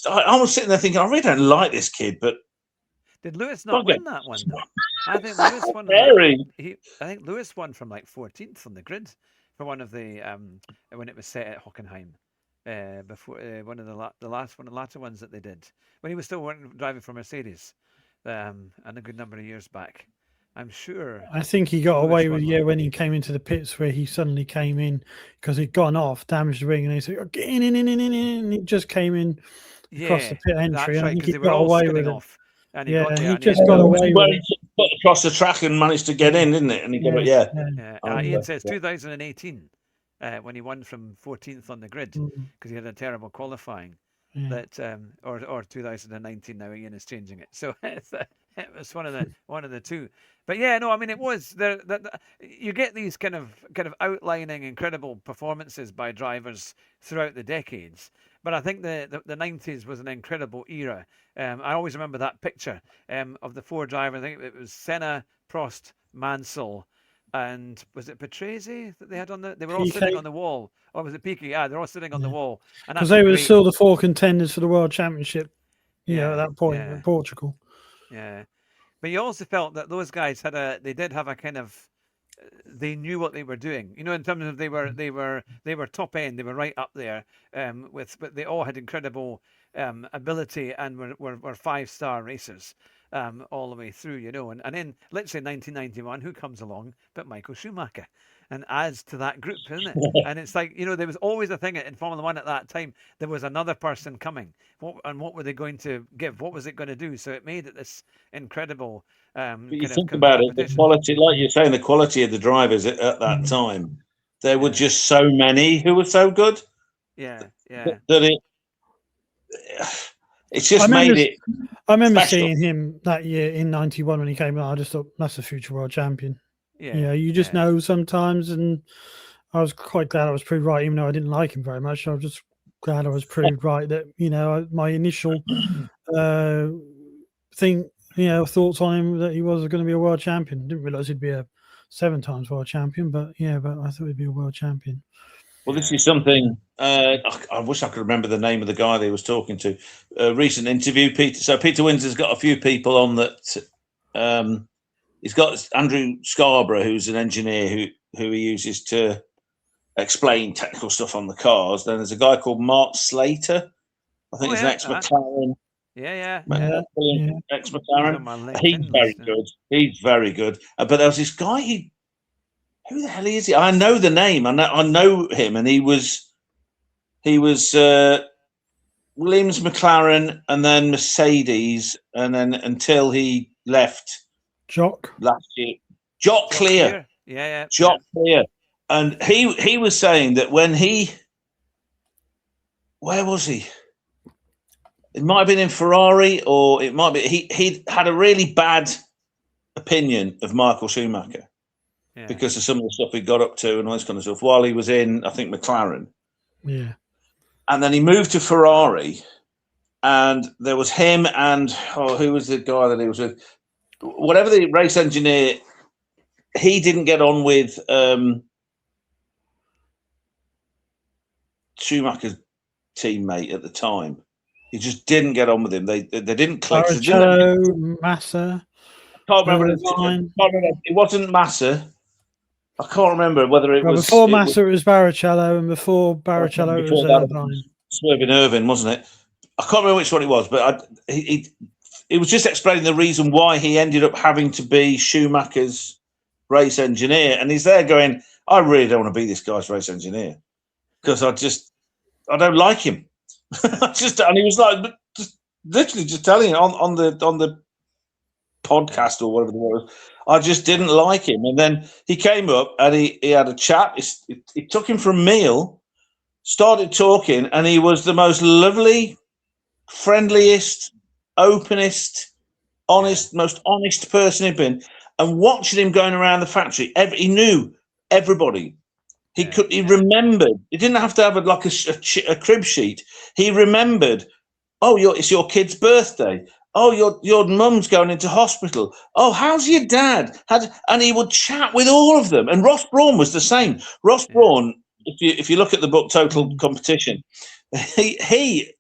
I was sitting there thinking, I really don't like this kid, but. Did Lewis not win that one, though? I think Lewis won. I think Lewis won from 14th on the grid for one of the when it was set at Hockenheim. Before one of the latter ones that they did when he was still driving for Mercedes, and a good number of years back. I'm sure. I think he got away with when he came into the pits, where he suddenly came in because he'd gone off, damaged the ring, and he said, "Oh, get in," and he just came in across the pit entry. That's right, I think he they were all got away with off. it. And he just got away with it. He got across the track and managed to get in, didn't it? And he got Ian says 2018 when he won from 14th on the grid because he had a terrible qualifying. That or 2019 now. Ian is changing it, so it was one of the two. But it was you get these kind of outlining incredible performances by drivers throughout the decades. But I think the 90s was an incredible era. I always remember that picture of the four drivers. I think it was Senna, Prost, Mansell, and was it Patrese that they had on they were all sitting on the wall. Or was it Piquet? Yeah, they're all sitting on the wall. Because they were still the four contenders for the World Championship, at that point in Portugal. Yeah. But you also felt that those guys did have a kind of they knew what they were doing. You know, in terms of they were top end. They were right up there. But they all had incredible ability and were 5-star racers. All the way through, you know, and then let's say 1991, who comes along but Michael Schumacher, and adds to that group, isn't it? And it's like, you know, there was always a thing in Formula One at that time. There was another person coming. What were they going to give? What was it going to do? So it made it this incredible. But you think about it, the quality, like you're saying, the quality of the drivers at that time. There were just so many who were so good. Yeah. That it's just made it. I remember special. seeing him that year in '91 when he came out. I just thought that's a future world champion. Yeah, you just know sometimes, and I was quite glad I was proved right, even though I didn't like him very much. I was just glad I was proved right that, you know, my initial thoughts on him that he was going to be a world champion. Didn't realize he'd be a 7 times world champion, but I thought he'd be a world champion. Well, this is something. I wish I could remember the name of the guy that he was talking to. A recent interview, Peter. So Peter Windsor's got a few people on that. He's got Andrew Scarborough, who's an engineer who he uses to explain technical stuff on the cars. Then there's a guy called Mark Slater. I think he's an ex-McLaren. Ex-McLaren. He's very good. He's very good. But there was this guy. Who the hell is he? I know the name. I know him, and he was Williams, McLaren, and then Mercedes, and then until he left Jock last year. Jock Clear. Jock Clear. And he was saying that when where was he? It might have been in Ferrari, or it might be he had a really bad opinion of Michael Schumacher. Yeah. Because of some of the stuff he got up to and all this kind of stuff while he was in, I think, McLaren. Yeah. And then he moved to Ferrari, and there was him and, who was the guy that he was with? Whatever the race engineer, he didn't get on with Schumacher's teammate at the time. He just didn't get on with him. They didn't click. Massa. I can't remember. It wasn't Massa. I can't remember whether it was before Massa. It was Barrichello, and before Barrichello, it was Irvine. Swerving Irvine, wasn't it? I can't remember which one it was, but he was just explaining the reason why he ended up having to be Schumacher's race engineer, and he's there going, "I really don't want to be this guy's race engineer because I don't like him." And he was like, just literally just telling it on the podcast or whatever it was. I just didn't like him. And then he came up and he had a chat. He took him for a meal, started talking, and he was the most lovely, friendliest, openest, most honest person he'd been. And watching him going around the factory, he knew everybody. He remembered. He didn't have to have a crib sheet. He remembered, it's your kid's birthday. Oh, your mum's going into hospital. Oh, how's your dad? And he would chat with all of them. And Ross Brawn was the same. Ross Brawn, if you look at the book Total Competition, he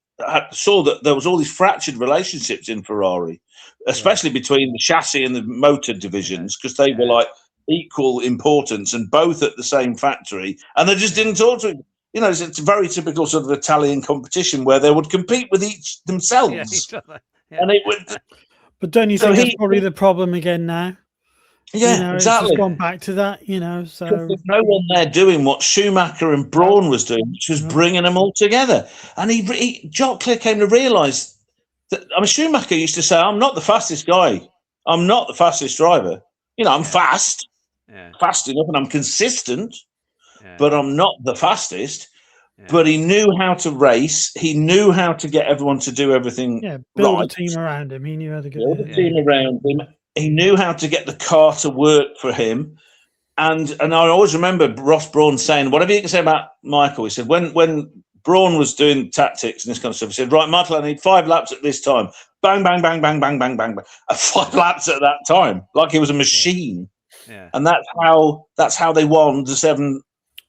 saw that there was all these fractured relationships in Ferrari, especially between the chassis and the motor divisions, because they were like equal importance and both at the same factory, and they just didn't talk to him. You know, it's a very typical sort of Italian competition where they would compete with each themselves. And it would, but don't you think that's probably the problem again now? Yeah, exactly. It's just gone back to that, So there's no one there doing what Schumacher and Brawn was doing, which was bringing them all together. And Jock Clear came to realise that. I mean, Schumacher used to say, "I'm not the fastest guy. I'm not the fastest driver. I'm fast, fast enough, and I'm consistent, but I'm not the fastest." But he knew how to race. He knew how to get everyone to do everything. Build right. a team around him. He knew how to get a team around him. He knew how to get the car to work for him. And I always remember Ross Brawn saying, whatever you can say about Michael, he said, when Brawn was doing tactics and this kind of stuff, he said, "Right, Michael, I need 5 laps at this time." Bang, bang, bang, bang, bang, bang, bang, bang. 5 laps at that time, like he was a machine. Yeah. And that's how they won the 7.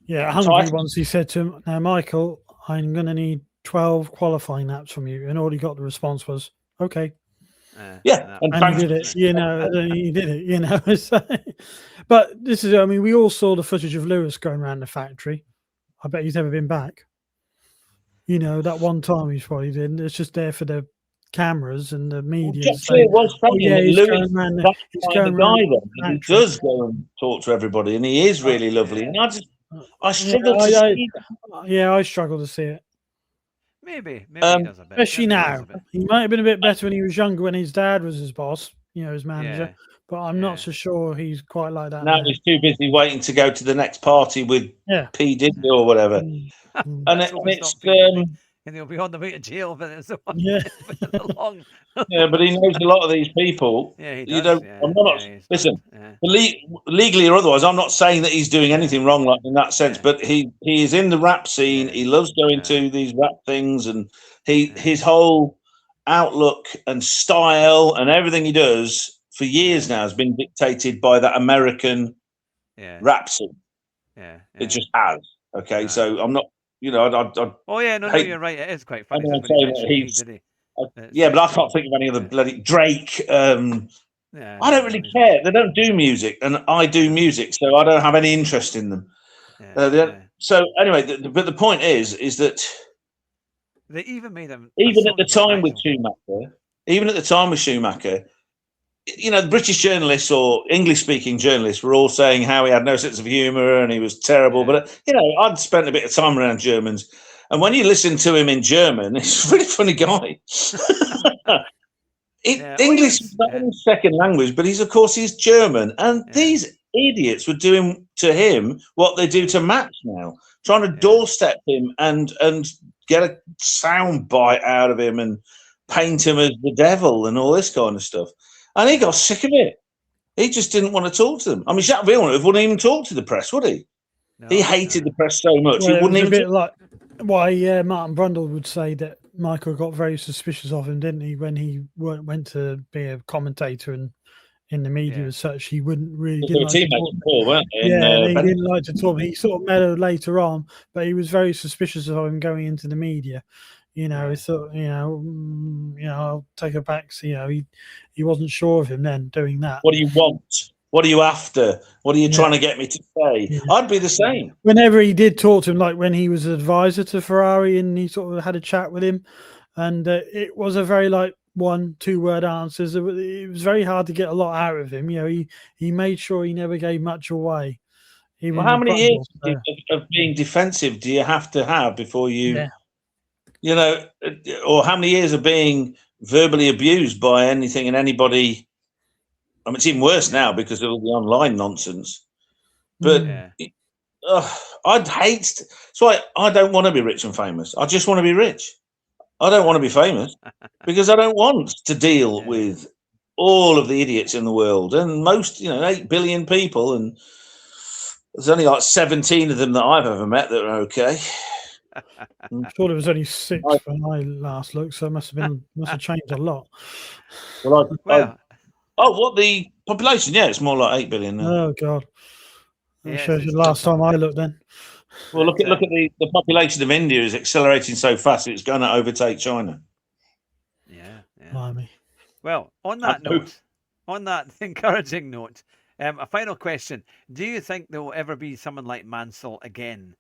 Yeah, Hungary once he said to him, "Now, Michael, I'm going to need 12 qualifying laps from you." And all he got the response was, "Okay." Yeah, and he did it. He did it. So, but this is, I mean, we all saw the footage of Lewis going around the factory. I bet he's never been back. That one time he's probably did. It's just there for the cameras and the media. It was funny. He's Lewis, going around he's going the guy then. He does go and talk to everybody, and he is really lovely. And I struggle to see that. Yeah, I struggle to see it. Maybe he does a bit. Especially now. He might have been a bit better when he was younger, when his dad was his boss, his manager. Yeah. But I'm not so sure he's quite like that. Now he's too busy waiting to go to the next party with P. Diddy or whatever. And he'll be on the way to jail for this one. Yeah. Long. Yeah, but he knows a lot of these people. Yeah, he does. Listen, legally or otherwise, I'm not saying that he's doing anything wrong in that sense, but he is in the rap scene. He loves going to these rap things, and his whole outlook and style and everything he does for years now has been dictated by that American rap scene. It just has. Okay, so I'm not. You're right. It is quite funny. But I can't think of any other bloody Drake. I don't really care. They don't do music, and I do music, so I don't have any interest in them. So anyway, but the point is that they even made them. Even at the time with Schumacher, the British journalists or English-speaking journalists were all saying how he had no sense of humour and he was terrible. But I'd spent a bit of time around Germans, and when you listen to him in German, he's a really funny guy. English is not his second language, but he's German, and these idiots were doing to him what they do to Max now, trying to doorstep him and get a sound bite out of him and paint him as the devil and all this kind of stuff. And he got sick of it. He just didn't want to talk to them. I mean, Jacques Villeneuve wouldn't even talk to the press, would he? No, he hated the press so much. Well, he wouldn't even. A bit like why Martin Brundle would say that Michael got very suspicious of him, didn't he? When he went to be a commentator and in the media as such, he wouldn't really. They were teammates before, weren't they? He didn't like to talk. He sort of mellowed later on, but he was very suspicious of him going into the media. He thought, I'll take a back. So, he wasn't sure of him then doing that. What do you want? What are you after? What are you trying to get me to say? Yeah. I'd be the same. Whenever he did talk to him, like when he was an advisor to Ferrari and he sort of had a chat with him, and it was a very 1-2 word answers. It was very hard to get a lot out of him. He made sure he never gave much away. Well, how many years of being defensive do you have to have before you... Yeah. Or how many years of being verbally abused by anything and anybody? I mean, it's even worse now because of all the online nonsense. But I'd hate. That's why I don't want to be rich and famous. I just want to be rich. I don't want to be famous because I don't want to deal with all of the idiots in the world and most, 8 billion people, and there's only 17 of them that I've ever met that are okay. I'm sure there was only 6 when I last looked, so it must have changed a lot. What the population? Yeah, it's more like 8 billion now. Oh God! That shows you the last time I looked. Then. Well, look at the population of India is accelerating so fast; it's going to overtake China. Yeah. Blimey. Well, on that note, on that encouraging note, a final question: do you think there will ever be someone like Mansell again?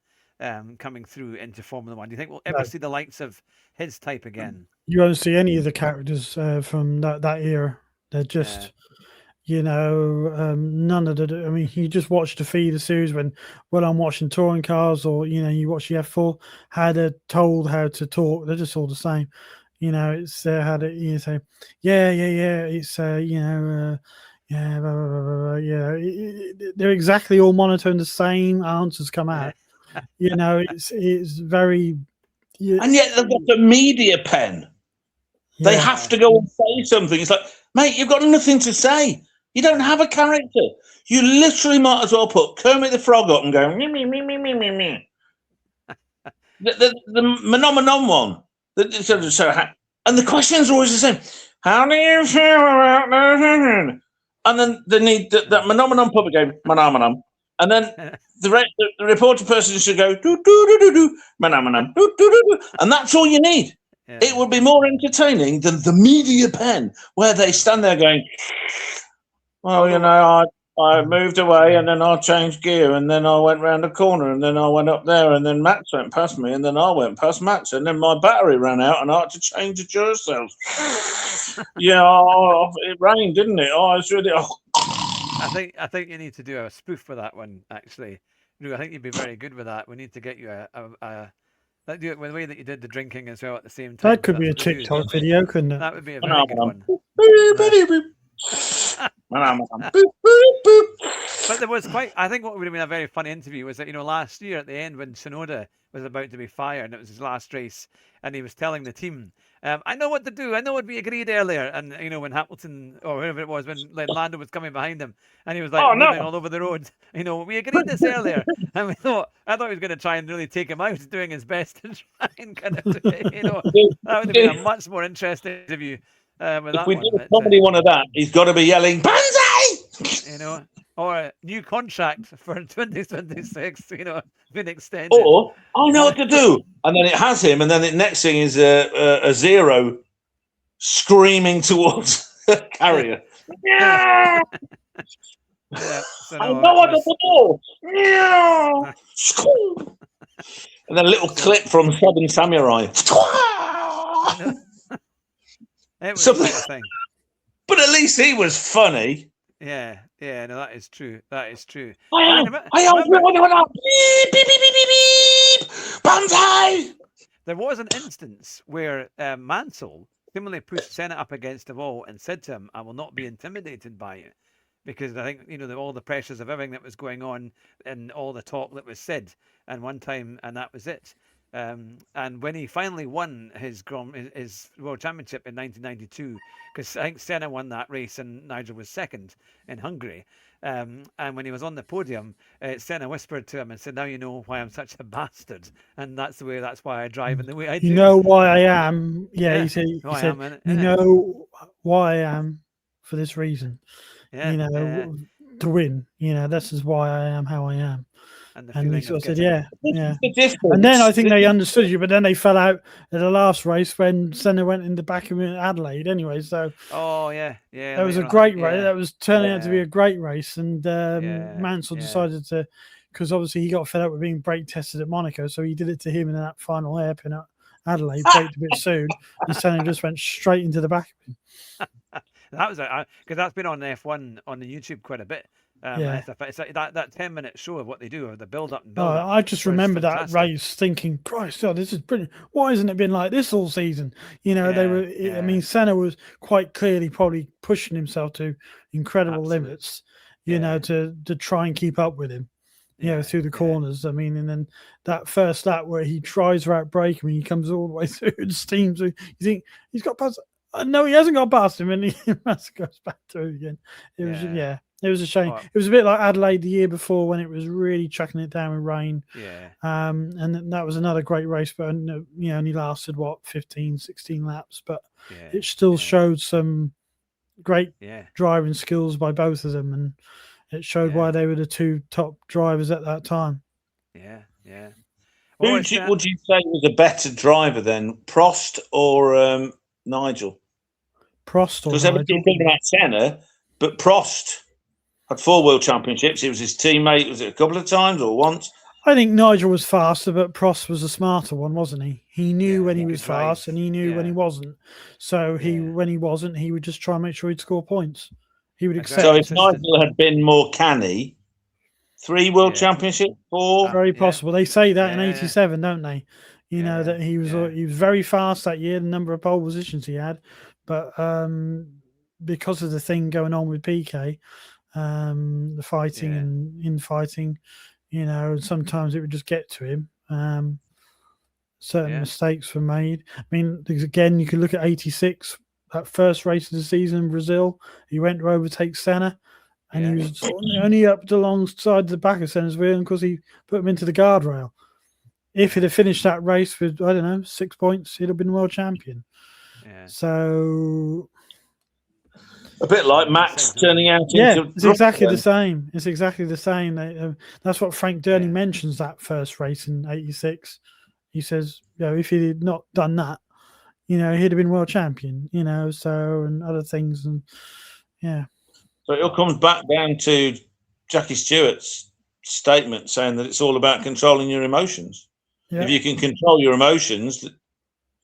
Coming through into Formula One? Do you think we'll ever see the likes of his type again? You won't see any of the characters from that era. They're just, none of the. I mean, you just watch the feeder series when I'm watching touring cars, or you watch the F4. How they're told how to talk, they're just all the same. It's how to say, it's blah, blah, blah, they're exactly all monitoring the same answers come out. It's very, and yet they've got the media pen. They have to go and say something. It's like, mate, you've got nothing to say. You don't have a character. You literally might as well put Kermit the Frog up and go me me me me me me me. The Menomenon one. And the questions are always the same. How do you feel about that? And then they need that Menomenon puppet game, Menomenon. And then the reporter person should go do do do do do, Menomenon, do do do do, and that's all you need. it would be more entertaining than the media pen, where they stand there going, well, you know, I moved away and then I changed gear and then I went round the corner and then I went up there and then Max went past me and then I went past Max and then my battery ran out and I had to change the Duracells. It rained, didn't it? It's really... I think you need to do a spoof for that one, actually. I think you'd be very good with that. We need to get you do it with the way that you did the drinking as well at the same time. That could be a TikTok video, couldn't it? That would be a very good one. But there was I think what would have been a very funny interview was that, last year at the end when Tsunoda was about to be fired and it was his last race and he was telling the team, I know what to do. I know what we agreed earlier. And, when Hamilton or whoever it was, when Lando was coming behind him and he was like moving all over the road, we agreed this earlier. And I thought he was going to try and really take him out, doing his best to try and kind of, that would have been a much more interesting interview. If we do a comedy one of that, he's got to be yelling, Banzai! Or a new contract for 2026, been extended. Or, I know what to do. And then it has him, and then the next thing is a Zero screaming towards a carrier. Yeah! I know what to do. Yeah! And then a little clip from Southern Samurai. It was a thing. But at least he was funny. Yeah, no, that is true. That is true. There was an instance where Mansell similarly pushed Senna up against the wall and said to him, I will not be intimidated by you. Because I think, all the pressures of everything that was going on and all the talk that was said. And one time, and that was it. And when he finally won his World Championship in 1992, because I think Senna won that race and Nigel was second in Hungary. And when he was on the podium, Senna whispered to him and said, now you know why I'm such a bastard. And that's why I drive in the way I do. You know why I am. Yeah, he said, you know why I am for this reason. Yeah, to win. This is why I am how I am. And he sort of said, yeah. And then I think they understood you, but then they fell out at the last race when Senna went in the back of Adelaide anyway. So, that was a great race. That was turning out to be a great race. And Mansell decided to, because obviously he got fed up with being brake tested at Monaco, so he did it to him in that final hairpin at Adelaide, braked a bit soon, and Senna just went straight into the back of him. That was because that's been on F1 on the YouTube quite a bit. It's like that 10-minute show of what they do, of the build up and build up. I just remember that race thinking, Christ, this is brilliant. Why hasn't it been like this all season? They were. I mean, Senna was quite clearly probably pushing himself to incredible limits, to try and keep up with him. Through the corners. I mean, and then that first lap where he tries without braking, when he comes all the way through and steams. You think he's got past. No, he hasn't got past him, and he goes back through again. It was it was a shame. It was a bit like Adelaide the year before when it was really chucking it down with rain. And that was another great race, but only lasted 15, 16 laps, but it still showed some great driving skills by both of them, and it showed why they were the two top drivers at that time. Who would you say was a better driver then, Prost or Nigel? Prost or Nigel? Because everybody's thinking about Senna, but Prost had 4 World Championships. He was his teammate. Was it a couple of times or once? I think Nigel was faster, but Prost was a smarter one, wasn't he? He knew when he was fast and he knew when he wasn't. So when he wasn't, he would just try and make sure he'd score points. He would accept. So if Nigel had been more canny, 3 World Championships, 4? Very possible. They say that in '87, don't they? That he was very fast that year, the number of pole positions he had. But because of the thing going on with PK, the fighting and infighting, sometimes it would just get to him. Certain mistakes were made. I mean, again, you could look at '86, that first race of the season in Brazil. He went to overtake Senna, and he was only up alongside the back of Senna's wheel because he put him into the guardrail. If he'd have finished that race with, 6 points, he'd have been world champion. So a bit like Max turning out into it's exactly the same. It's exactly the same. That's what Frank Durney mentions, that first race in '86. He says, if he had not done that, he'd have been world champion. So and other things, and yeah. So it all comes back down to Jackie Stewart's statement saying that it's all about controlling your emotions. If you can control your emotions,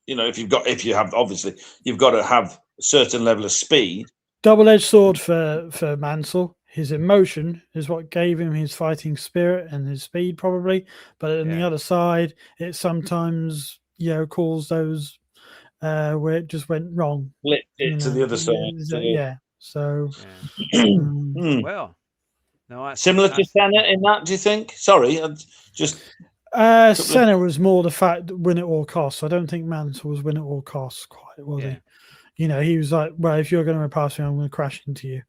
if you have, obviously, you've got to have a certain level of speed. Double-edged sword for Mansell. His emotion is what gave him his fighting spirit and his speed, probably. But on the other side, it sometimes, caused those where it just went wrong. Flipped it to the other side. So, well, no, similar to Senna in that. Do you think? Sorry, just. Senna was more the fact that win at all costs. I don't think Mansell was win at all costs quite, was he? He was like, well, if you're going to pass me, I'm going to crash into you.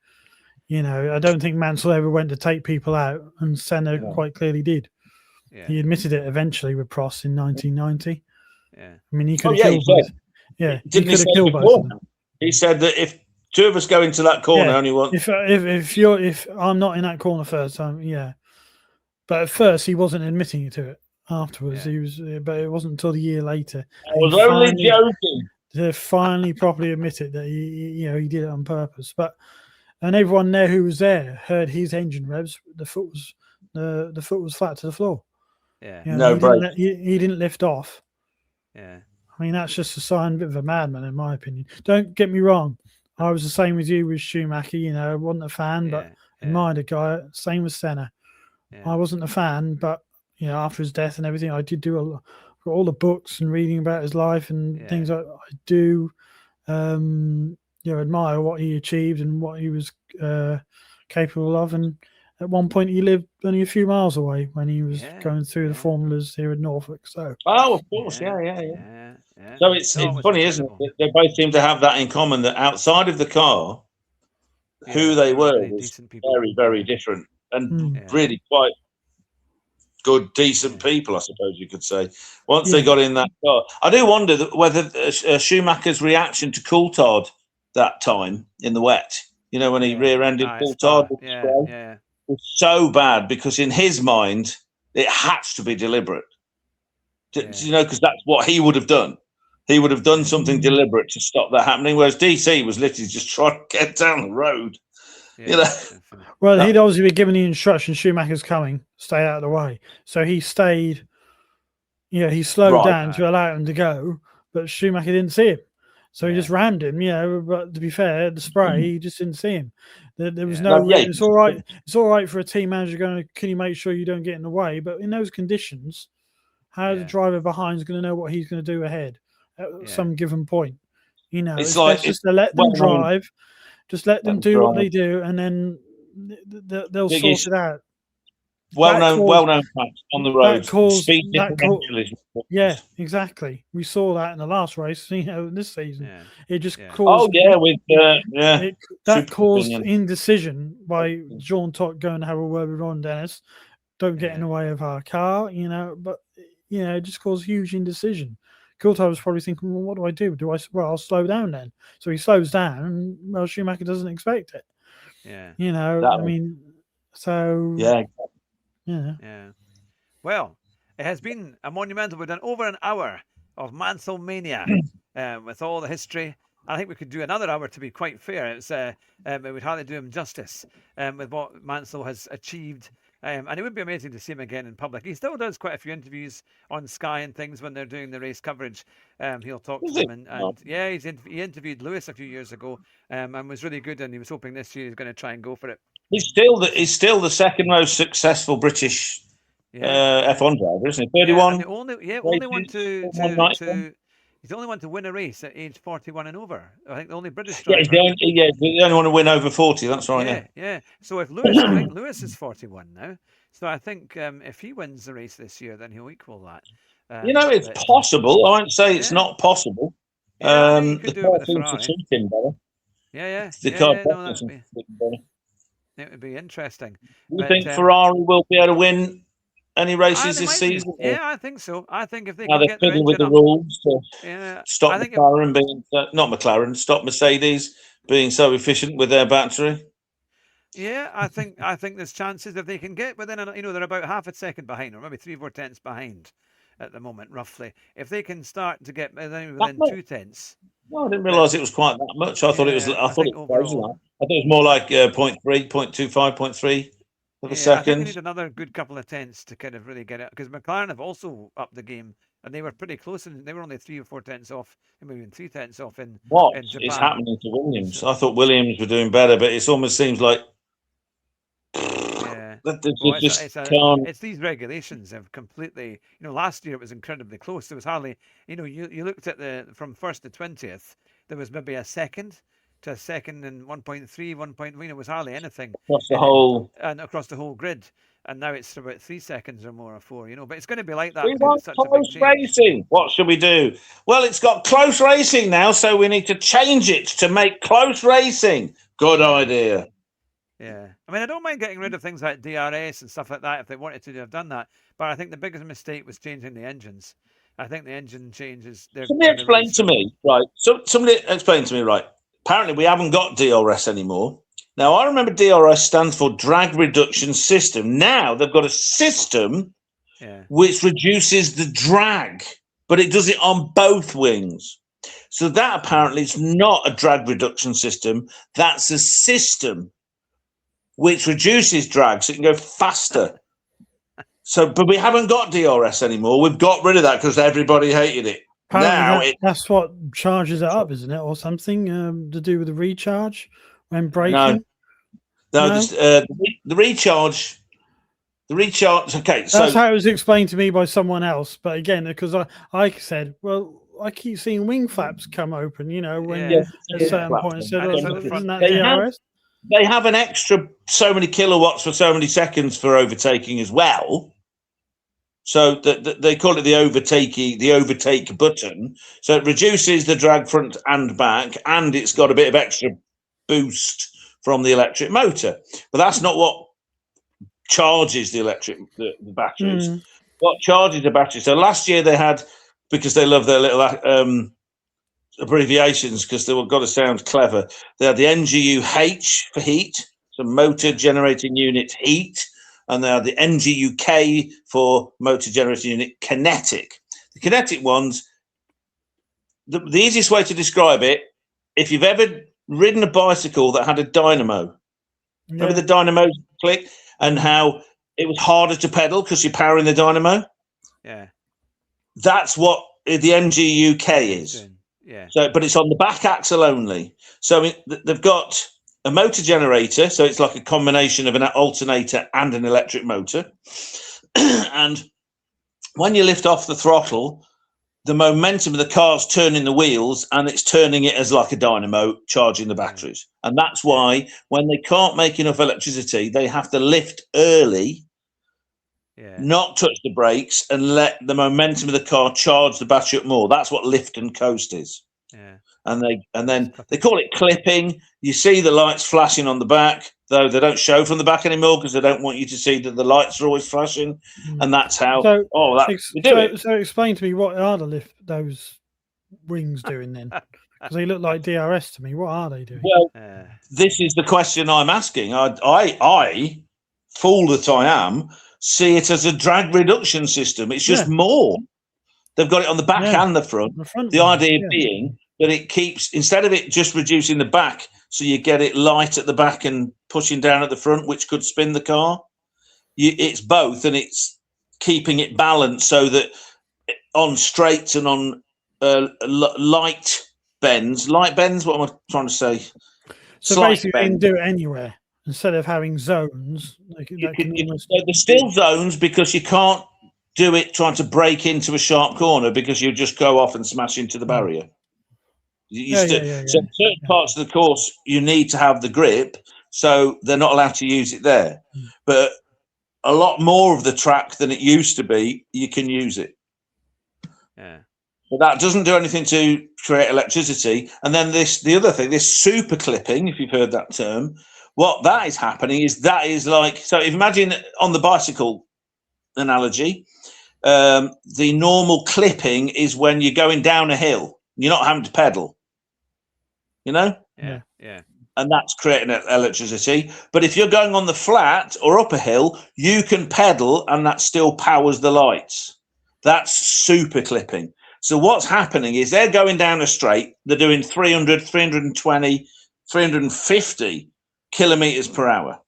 I don't think Mansell ever went to take people out, and Senna quite clearly did. Yeah. He admitted it eventually with Prost in 1990. Yeah. I mean, he could have killed both. Yeah, he could have killed both of them. He said that if two of us go into that corner, only one. If I'm not in that corner first, but at first he wasn't admitting to it. Afterwards, he was, but it wasn't until a year later. I was only joking. To finally properly admit it that he did it on purpose. And everyone there who was there heard his engine revs. The foot was flat to the floor. Yeah, no break. He didn't lift off. Yeah, I mean that's just a sign of a madman, in my opinion. Don't get me wrong. I was the same with you with Schumacher. I wasn't a fan, but admired the guy. Same with Senna. Yeah. I wasn't a fan, but after his death and everything, I did do all the books and reading about his life and things. I do, admire what he achieved and what he was capable of. And at one point, he lived only a few miles away when he was going through the formulas here in Norfolk. So, of course, yeah. So it's funny, isn't it? They both seem to have that in common. That outside of the car, who they were was very, very different and really quite good, decent people, I suppose you could say. Once they got in that car, I do wonder whether Schumacher's reaction to Coulthard that time in the wet, when he rear-ended Coulthard, was so bad because in his mind it had to be deliberate. Because that's what he would have done. He would have done something deliberate to stop that happening. Whereas DC was literally just trying to get down the road. Well, he'd obviously been given the instruction Schumacher's coming, stay out of the way. So he stayed, he slowed down to allow him to go, but Schumacher didn't see him. So he just rammed him, but to be fair, the spray, he just didn't see him. There was no, it's all right. It's all right for a team manager going, can you make sure you don't get in the way? But in those conditions, how the driver behind is going to know what he's going to do ahead at some given point? It's like just to let them drive. Just let them do what they do, and then they'll sort it out. Well-known facts on the road. Speed differential. Yeah, exactly. We saw that in the last race. This season, it just caused. That caused indecision by Jean Todt going to have a word with Ron Dennis. Don't get in the way of our car, But it just caused huge indecision. Coulthard was probably thinking, well, what do I do? I'll slow down then. So he slows down, and Schumacher doesn't expect it. Yeah. Yeah. Well, it has been a monumental. We've done over an hour of Mansell mania with all the history. I think we could do another hour, to be quite fair. It would hardly do him justice with what Mansell has achieved. And it would be amazing to see him again in public. He still does quite a few interviews on Sky and things when they're doing the race coverage. He'll talk to them. He interviewed Lewis a few years ago and was really good. And he was hoping this year he's going to try and go for it. He's still the second most successful British F1 driver, isn't he? 31. He's the only one to win a race at age 41 and over. I think the only British driver. He's the only one to win over 40. That's right. Yeah. So if I think Lewis is 41 now. So I think if he wins the race this year, then he'll equal that. It's possible. I won't say it's not possible. He could do it with the Ferrari. It would be interesting. Do you think Ferrari will be able to win any races this season? Yeah, I think so. I think if they can get fiddling with the rules to stop stop Mercedes being so efficient with their battery. Yeah, I think there's chances if they can get within, they're about half a second behind, or maybe 3-4 tenths behind. at the moment, roughly. If they can start to get within much? 2/10. No, I didn't realise it was quite that much. I thought it was. I thought it was closer than that. I thought it was more like 0.3, 0.25, 0.3 of a second. I think they need another good couple of tenths to kind of really get it, because McLaren have also upped the game, and they were pretty close, and they were only 3 or 4 tenths off, maybe even 3 tenths off in Japan. Is happening to Williams? So, I thought Williams were doing better, but it almost seems like it's these regulations have completely. Last year it was incredibly close. There was hardly. You looked at from 1st to 20th. There was maybe a second to a second and 1.3, 1. It was hardly anything across the whole across the whole grid. And now it's about 3 seconds or more, or 4. But it's going to be like that. We want close racing. What should we do? Well, it's got close racing now, so we need to change it to make close racing. Good idea. Yeah, I mean, I don't mind getting rid of things like DRS and stuff like that if they wanted to have done that. But I think the biggest mistake was changing the engines. I think the engine changes. Somebody explain to me, right? Somebody explain to me, right? Apparently, we haven't got DRS anymore. Now, I remember DRS stands for drag reduction system. Now they've got a system which reduces the drag, but it does it on both wings. So that apparently is not a drag reduction system. That's a system which reduces drag so it can go faster. But we haven't got DRS anymore. We've got rid of that because everybody hated it. Apparently that's what charges it up, isn't it, or something to do with the recharge when braking? No. The recharge. The recharge. Okay, that's how it was explained to me by someone else. But again, because I said, well, I keep seeing wing flaps come open. When at a certain point, I said, isn't that DRS? They have an extra so many kilowatts for so many seconds for overtaking as well. So they call it the overtake button. So it reduces the drag front and back, and it's got a bit of extra boost from the electric motor. But that's not what charges the batteries. What charges the batteries? So last year they had, because they love their little abbreviations because they've got to sound clever. They had the NGUH for heat, so motor generating unit heat, and they had the NGUK for motor generating unit kinetic. The kinetic ones, the easiest way to describe it, if you've ever ridden a bicycle that had a dynamo, remember the dynamo click and how it was harder to pedal because you're powering the dynamo? Yeah. That's what the NGUK is. Yeah. So, but it's on the back axle only. So they've got a motor generator. So it's like a combination of an alternator and an electric motor. And when you lift off the throttle, the momentum of the car's turning the wheels, and it's turning it as like a dynamo, charging the batteries. And that's why when they can't make enough electricity, they have to lift early, not touch the brakes, and let the momentum of the car charge the battery up more. That's what lift and coast is. Yeah. And then they call it clipping. You see the lights flashing on the back, though they don't show from the back anymore because they don't want you to see that the lights are always flashing. And that's how. So explain to me, what are those wings doing then? Because they look like DRS to me. What are they doing? Well, this is the question I'm asking. I fool that I am, see it as a drag reduction system. It's just more. They've got it on the back and the front. The idea being that it keeps, instead of it just reducing the back, so you get it light at the back and pushing down at the front, which could spin the car. It's both, and it's keeping it balanced so that on straights and on light bends, what am I trying to say? So basically, you can do it anywhere instead of having zones. There's still zones because you can't do it trying to break into a sharp corner because you just go off and smash into the barrier. So certain parts of the course you need to have the grip, so they're not allowed to use it there. But a lot more of the track than it used to be, you can use it. Yeah. But that doesn't do anything to create electricity. And then the other thing, this super clipping, if you've heard that term, what that is happening is like, so if imagine on the bicycle analogy, the normal clipping is when you're going down a hill, you're not having to pedal, Yeah. And that's creating electricity. But if you're going on the flat or up a hill, you can pedal, and that still powers the lights. That's super clipping. So what's happening is they're going down a straight. They're doing 300, 320, 350 kilometers per hour.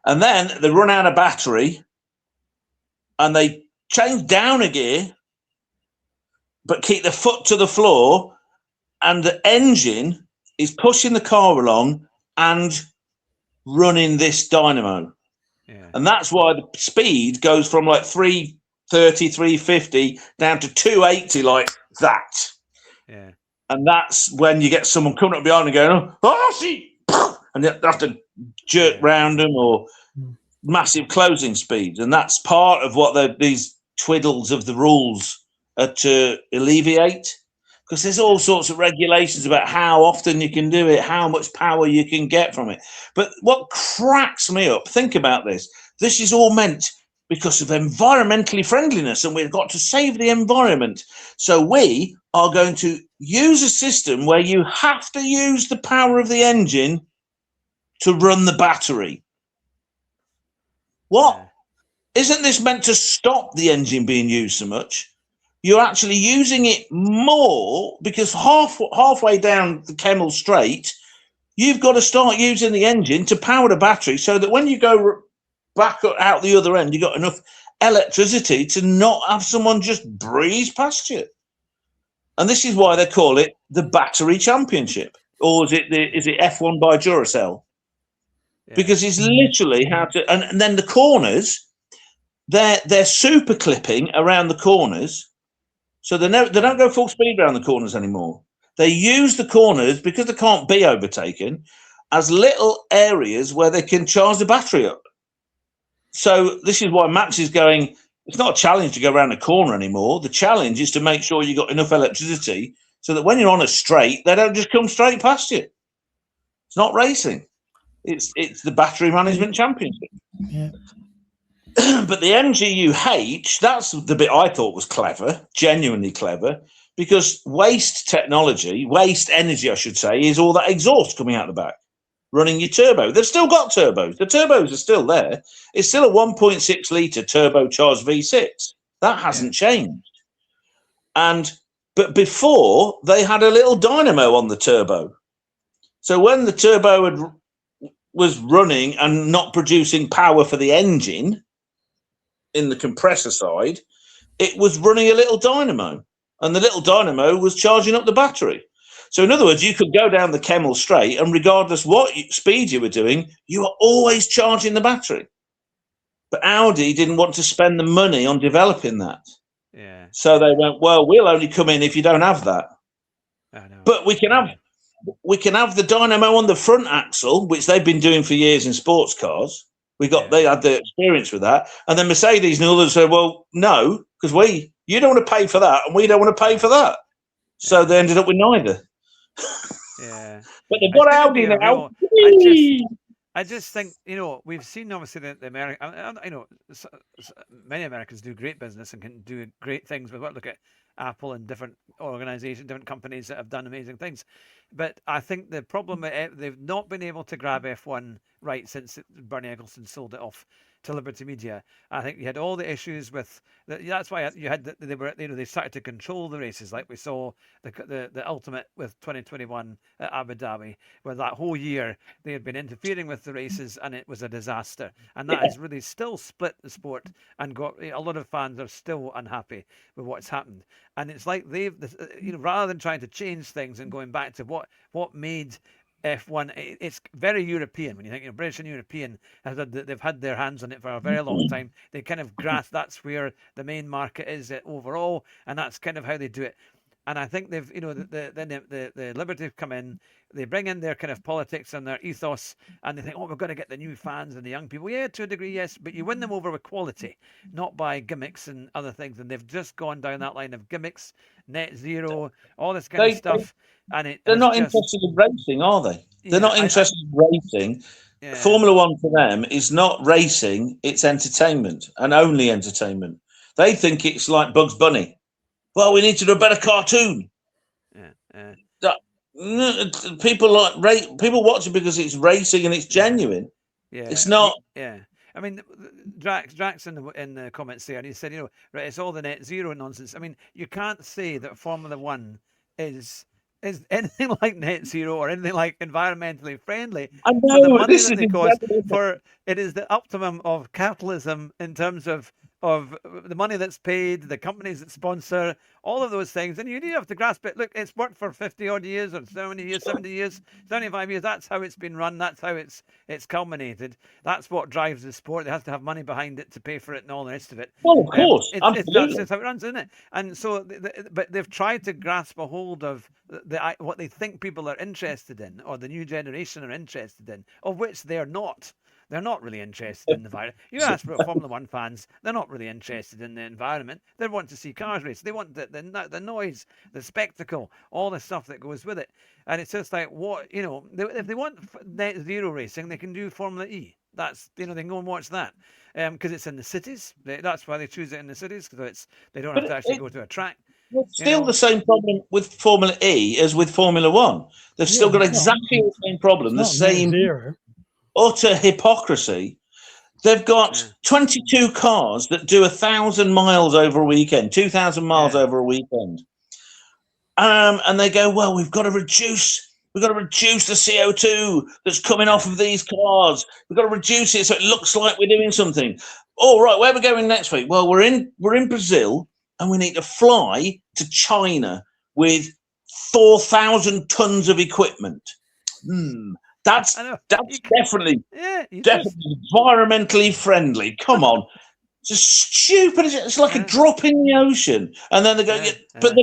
And then they run out of battery and they change down a gear, but keep the foot to the floor. And the engine is pushing the car along and running this dynamo. Yeah. And that's why the speed goes from like 330, 350 down to 280 like that. Yeah. And that's when you get someone coming up behind and going, oh, see, and you have to jerk round them, or massive closing speeds. And that's part of what these twiddles of the rules are to alleviate, because there's all sorts of regulations about how often you can do it, how much power you can get from it. But what cracks me up, think about this. This is all meant because of environmentally friendliness, and we've got to save the environment. So we are going to use a system where you have to use the power of the engine to run the battery. What? Isn't this meant to stop the engine being used so much? You're actually using it more, because halfway down the Kemmel Straight, you've got to start using the engine to power the battery, so that when you go back out the other end, you've got enough electricity to not have someone just breeze past you. And this is why they call it the Battery Championship. Or is it F1 by Duracell? Yeah. Because it's literally how to, and then the corners, they're super clipping around the corners. So they don't go full speed around the corners anymore. They use the corners, because they can't be overtaken, as little areas where they can charge the battery up. So this is why Max is going, it's not a challenge to go around a corner anymore. The challenge is to make sure you've got enough electricity so that when you're on a straight, they don't just come straight past you. It's not racing. It's the Battery Management Championship. Yeah. But the MGU-H, that's the bit I thought was clever, genuinely clever, because waste energy, I should say, is all that exhaust coming out the back, running your turbo. They've still got turbos. The turbos are still there. It's still a 1.6 litre turbocharged V6. That hasn't changed. But before, they had a little dynamo on the turbo. So when the turbo was running and not producing power for the engine in the compressor side, it was running a little dynamo, and the little dynamo was charging up the battery. So in other words, you could go down the Kemmel Straight, and regardless what speed you were doing, you were always charging the battery. But Audi didn't want to spend the money on developing that. Yeah. So they went, well, we'll only come in if you don't have that. I know. But we can have the dynamo on the front axle, which they've been doing for years in sports cars. They had the experience with that. And then Mercedes and others said, well, no, because you don't want to pay for that, and we don't want to pay for that. So they ended up with neither. Yeah. But they've got Audi now. I just think, we've seen obviously the American, many Americans do great business and can do great things. But look at Apple and different organizations, different companies that have done amazing things. But I think the problem, they've not been able to grab F1 right since Bernie Ecclestone sold it off to Liberty Media. I think you had all the issues with that's why you had they started to control the races, like we saw the ultimate with 2021 at Abu Dhabi, where that whole year they had been interfering with the races and it was a disaster. And that has really still split the sport, and got a lot of fans are still unhappy with what's happened. And it's like rather than trying to change things and going back to what made F1, it's very European. When you think British and European, they've had their hands on it for a very long time. They kind of grasp that's where the main market is overall, and that's kind of how they do it. And I think they've, the Liberty have come in, they bring in their kind of politics and their ethos, and they think, we're going to get the new fans and the young people. Yeah, to a degree, yes, but you win them over with quality, not by gimmicks and other things. And they've just gone down that line of gimmicks, net zero, all this kind of stuff. And they're not interested in racing, are they? They're not interested in racing. Yeah. Formula One for them is not racing, it's entertainment, and only entertainment. They think it's like Bugs Bunny. Well, we need to do a better cartoon. People watch it because it's racing and it's genuine. Yeah, it's not. Yeah, I mean, Drax in the comments there, and he said, right, it's all the net zero nonsense. I mean, you can't say that Formula One is anything like net zero or anything like environmentally friendly I for the know, money this that is they cost. exactly For it is the optimum of capitalism in terms of the money that's paid, the companies that sponsor, all of those things. And you have to grasp it. Look, it's worked for 50 odd years or 70 years, 70 years, 75 years. That's how it's been run. That's how it's culminated. That's what drives the sport. They have to have money behind it to pay for it and all the rest of it. Well, of course, That's just how it runs, isn't it? And so, but they've tried to grasp a hold of what they think people are interested in, or the new generation are interested in, of which they're not. They're not really interested in the environment. You ask for Formula One fans, they're not really interested in the environment. They want to see cars race. They want the noise, the spectacle, all the stuff that goes with it. And it's just like, if they want net zero racing, they can do Formula E. That's, they can go and watch that. Because it's in the cities. That's why they choose it in the cities, because they don't have to actually go to a track. It's still the same problem with Formula E as with Formula One. They've still got exactly the same problem, the same utter hypocrisy. They've got 22 cars that do 1,000 miles over a weekend, 2,000 miles over a weekend. And they go, well, we've got to reduce the CO2 that's coming off of these cars. We've got to reduce it so it looks like we're doing something. All right, where are we going next week? Well, we're in Brazil, and we need to fly to China with 4,000 tons of equipment. That's definitely environmentally friendly. Come on. It's just stupid. It's like a drop in the ocean. And then they go, but they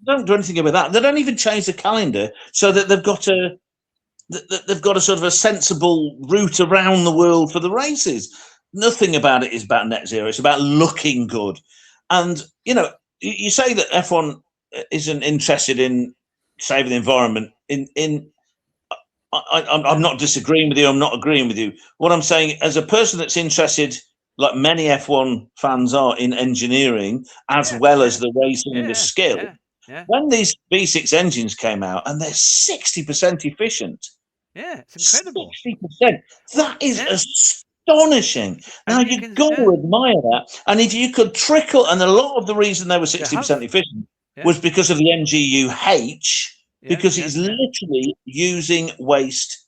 don't do anything about that. They don't even change the calendar so that they've got a sort of a sensible route around the world for the races. Nothing about it is about net zero. It's about looking good. And, you say that F1 isn't interested in saving the environment. I'm not disagreeing with you. I'm not agreeing with you. What I'm saying, as a person that's interested, like many F1 fans are, in engineering, as well as the racing and the skill, when these V6 engines came out, and they're 60% efficient. Yeah, it's incredible. 60%. That is astonishing. Now, you've got to admire that. And if you could trickle, and a lot of the reason they were 60% efficient was because of the MGU-H, because it's literally using waste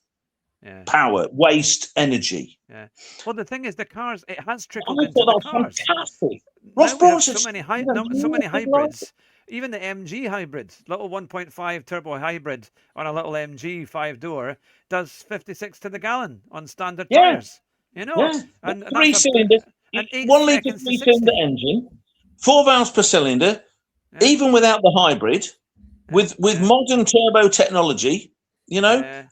power, waste energy. Yeah. Well, the thing is, the cars, it has trickled into the cars. Fantastic. Ross Brawn, so many hybrids. Even the MG hybrid, little 1.5 turbo hybrid on a little MG 5-door, does 56 to the gallon on standard tires. And 3-cylinder, 1 litre 3-cylinder engine, 4 valves per cylinder, even without the hybrid. With modern turbo technology, and they're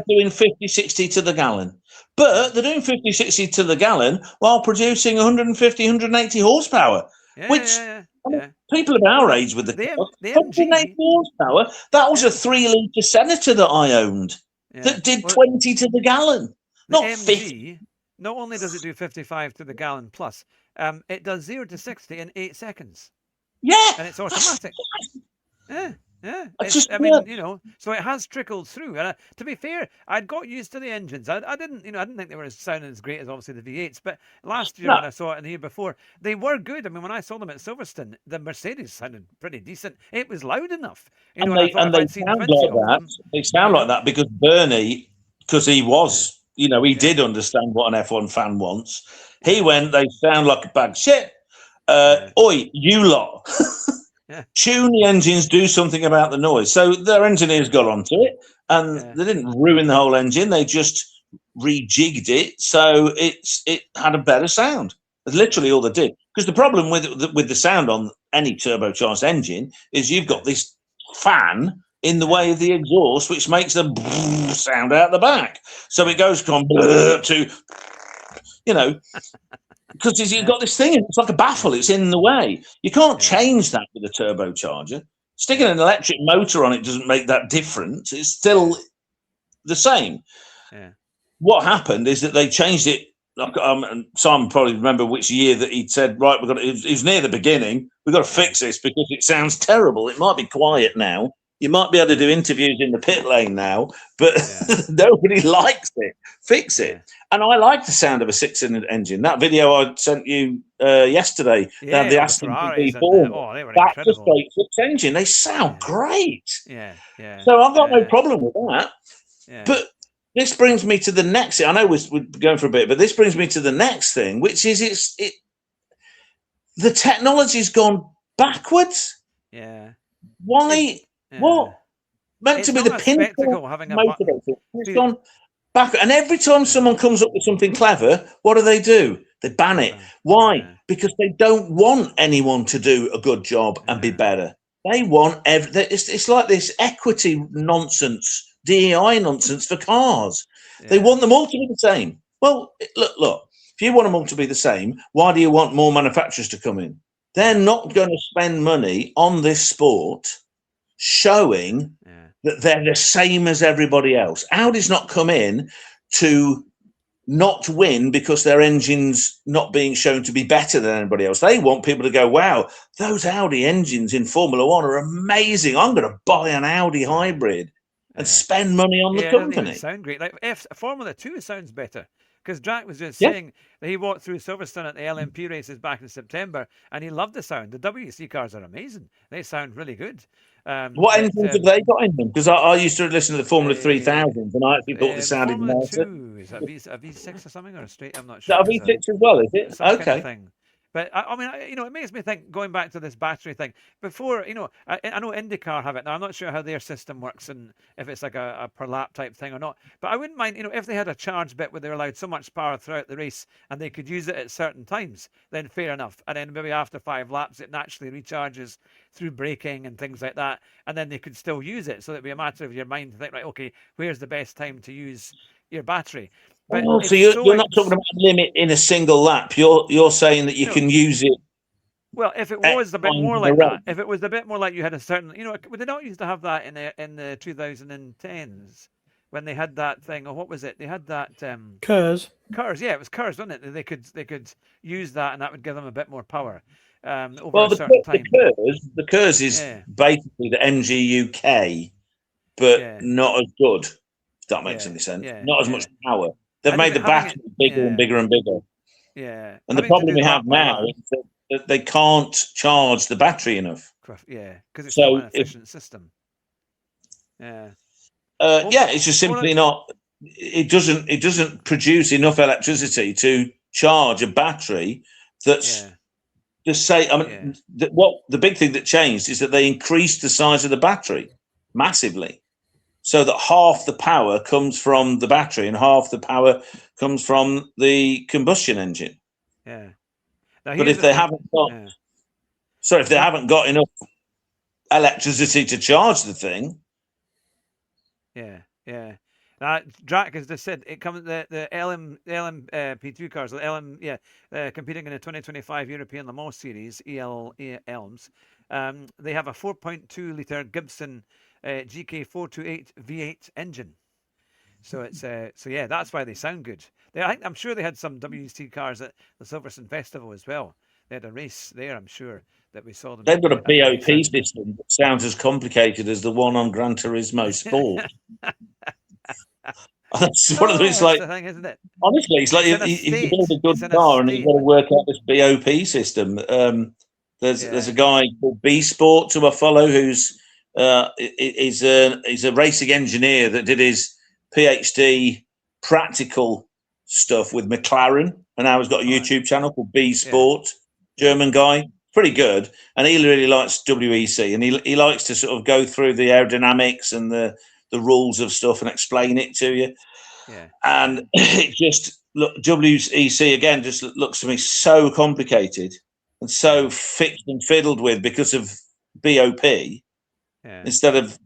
doing 50-60 to the gallon. But they're doing 50-60 to the gallon while producing 150, 180 horsepower, people of our age with the 180 horsepower, that was a 3-litre Senator that I owned that did 20 to the gallon, not MG, 50. Not only does it do 55 to the gallon plus, it does 0 to 60 in 8 seconds. Yeah. And it's automatic. Yeah. Yeah, so it has trickled through. And to be fair, I'd got used to the engines. I didn't think they were sounding as great as obviously the V8s. But last year when I saw it and the year before, they were good. I mean, when I saw them at Silverstone, the Mercedes sounded pretty decent. It was loud enough. They sound like that. They sound like that because Bernie, because he was, he did understand what an F1 fan wants. He went, they sound like a bag of shit. Oi, you lot. Tune the engines, do something about the noise. So their engineers got onto it, and they didn't ruin the whole engine. They just rejigged it so it had a better sound. That's literally all they did. Because the problem with the sound on any turbocharged engine is you've got this fan in the way of the exhaust, which makes the sound out the back. So it goes from to, because you've got this thing, it's like a baffle, it's in the way. You can't change that with a turbocharger. Sticking an electric motor on it doesn't make that difference. It's still the same. Yeah. What happened is that they changed it. Simon probably remember which year that he'd said, right, it was near the beginning, we've got to fix this because it sounds terrible. It might be quiet now, You might be able to do interviews in the pit lane now, but nobody likes it. Fix it. Yeah. And I like the sound of a 6-cylinder engine. That video I sent you yesterday, they had the Aston V4. They were That's incredible. a straight 6 engine. They sound great. Yeah, yeah. So I've got no problem with that. Yeah. But this brings me to the next thing. I know we're going for a bit, but this brings me to the next thing, which is the technology's gone backwards. Yeah. Why? What? Meant to be the pinnacle motivator. It's gone back. And every time someone comes up with something clever, what do? They ban it. Why? Yeah. Because they don't want anyone to do a good job and be better. They want it's like this equity nonsense, DEI nonsense for cars. Yeah. They want them all to be the same. Well, look. If you want them all to be the same, why do you want more manufacturers to come in? They're not going to spend money on this sport showing that they're the same as everybody else. Audi's not come in to not win because their engine's not being shown to be better than anybody else. They want people to go, wow, those Audi engines in Formula One are amazing. I'm going to buy an Audi hybrid and spend money on the company. It sound great. Like Formula 2 sounds better. Because Jack was just saying that he walked through Silverstone at the LMP races back in September, and he loved the sound. The WEC cars are amazing; they sound really good. What engines have they got in them? Because I used to listen to the Formula 3000s, and I actually thought the sounded nice. Formula 2 is a V6 or something, or a straight? I'm not sure. Is that a V6 as well? Is it? Okay. Kind of thing. But I mean, it makes me think, going back to this battery thing, before, I know IndyCar have it. Now, I'm not sure how their system works and if it's like a per lap type thing or not. But I wouldn't mind, if they had a charge bit where they're allowed so much power throughout the race and they could use it at certain times, then fair enough. And then maybe after 5 laps, it naturally recharges through braking and things like that. And then they could still use it. So it'd be a matter of your mind to think, right, okay, where's the best time to use your battery? But so you're not talking about a limit in a single lap. You're saying that you can use it. Well, if it was a bit more like that, if it was a bit more like you had a certain, they don't used to have that in the 2010s when they had that thing. Or what was it? They had that KERS. Yeah, it was KERS, wasn't it? They could use that, and that would give them a bit more power. Over a certain time. The KERS is basically the MG UK, but not as good. If that makes any sense. Not as much power. They've made the battery bigger and bigger and bigger. Yeah. And the problem we have now is that they can't charge the battery enough. Yeah, because it's not an efficient system. Yeah. It's just simply not. It doesn't produce enough electricity to charge a battery that's just say. I mean, the big thing that changed is that they increased the size of the battery massively. So that half the power comes from the battery and half the power comes from the combustion engine. Yeah. But if they haven't got enough electricity to charge the thing. Yeah. Drac has just said it comes the LMP2 cars, competing in the 2025 European Le Mans Series, ELMS. They have a 4.2 litre Gibson GK428 V8 engine. So it's that's why they sound good. I'm sure they had some WEC cars at the Silverstone Festival as well. They had a race there, I'm sure, that we saw them. They've got a BOP system that sounds as complicated as the one on Gran Turismo Sport. That's one of the, it's like, the thing, isn't it? Honestly, it's like if you build a good car and you've got to work out this BOP system. There's a guy called B Sports who I follow who's he's a racing engineer that did his PhD practical stuff with McLaren, and now he's got a YouTube channel called B Sport. German guy, pretty good, and he really likes WEC, and he likes to sort of go through the aerodynamics and the rules of stuff and explain it to you. And it just WEC again just looks to me so complicated and so fixed and fiddled with because of BOP. Instead of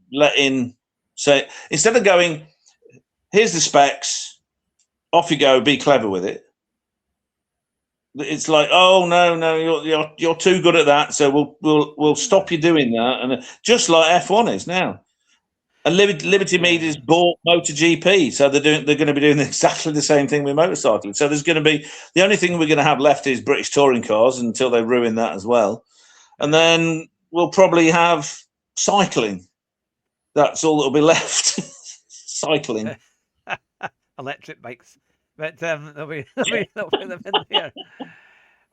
instead of going, here's the specs, off you go, be clever with it. It's like, oh no, you're too good at that, so we'll stop you doing that, and just like F1 is now. And Liberty Media's bought MotoGP, so they're going to be doing exactly the same thing with motorcycling. So there's going to be, the only thing we're going to have left is British touring cars until they ruin that as well, and then we'll probably have cycling, that's all that'll be left. Cycling. Electric bikes, but they'll be them in there.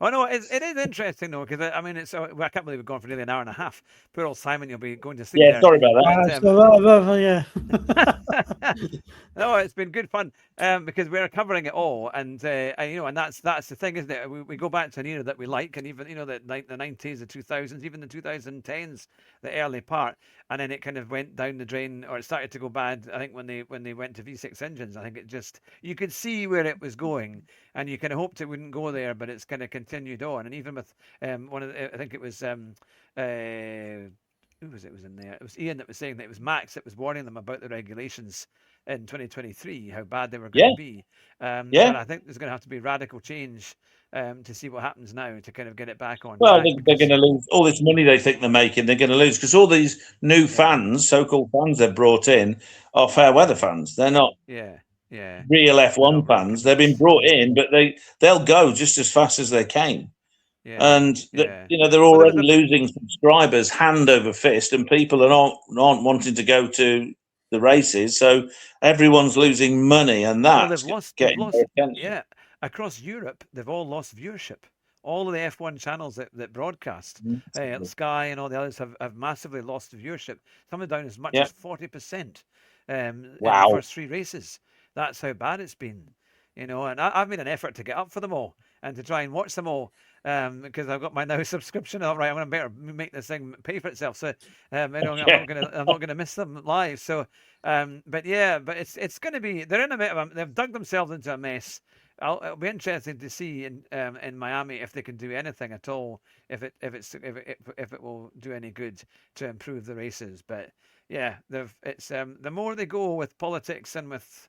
Oh no, it is interesting though, because I mean, I can't believe we've gone for nearly an hour and a half. Poor old Simon, you'll be going to sleep. Yeah, sorry about that. Yeah. No, it's been good fun because we're covering it all, and and that's the thing, isn't it? We go back to an era that we like, and even the 90s, the 2000s, even the 2010s, the early part, and then it kind of went down the drain, or it started to go bad. I think when they went to V6 engines, I think it just, you could see where it was going, and you kind of hoped it wouldn't go there, but it's kind of continued on, and even with one of the, I think it was who was in there? It was Ian that was saying that it was Max that was warning them about the regulations in 2023, how bad they were going to be. But I think there's going to have to be radical change to see what happens now to kind of get it back on. Well, they're going to lose all this money they think they're making. They're going to lose because all these new fans, so-called fans they've brought in, are fair weather fans. They're not real F1 fans. They've been brought in, but they'll go just as fast as they came. And they're already losing subscribers hand over fist, and people aren't wanting to go to the races, so everyone's losing money, and that's getting their attention. Across Europe, they've all lost viewership. All of the F1 channels that broadcast, Sky and all the others, have massively lost viewership. Some are down as much as 40% in the first 3 races. That's how bad it's been, and I've made an effort to get up for them all and to try and watch them all. Because I've got my now subscription. All right, I'm going to better make this thing pay for itself. So, I'm not going to miss them live. So, but it's going to be. They're in a bit of they've dug themselves into a mess. It'll be interesting to see in Miami if they can do anything at all. If it will do any good to improve the races. But yeah, the more they go with politics and with,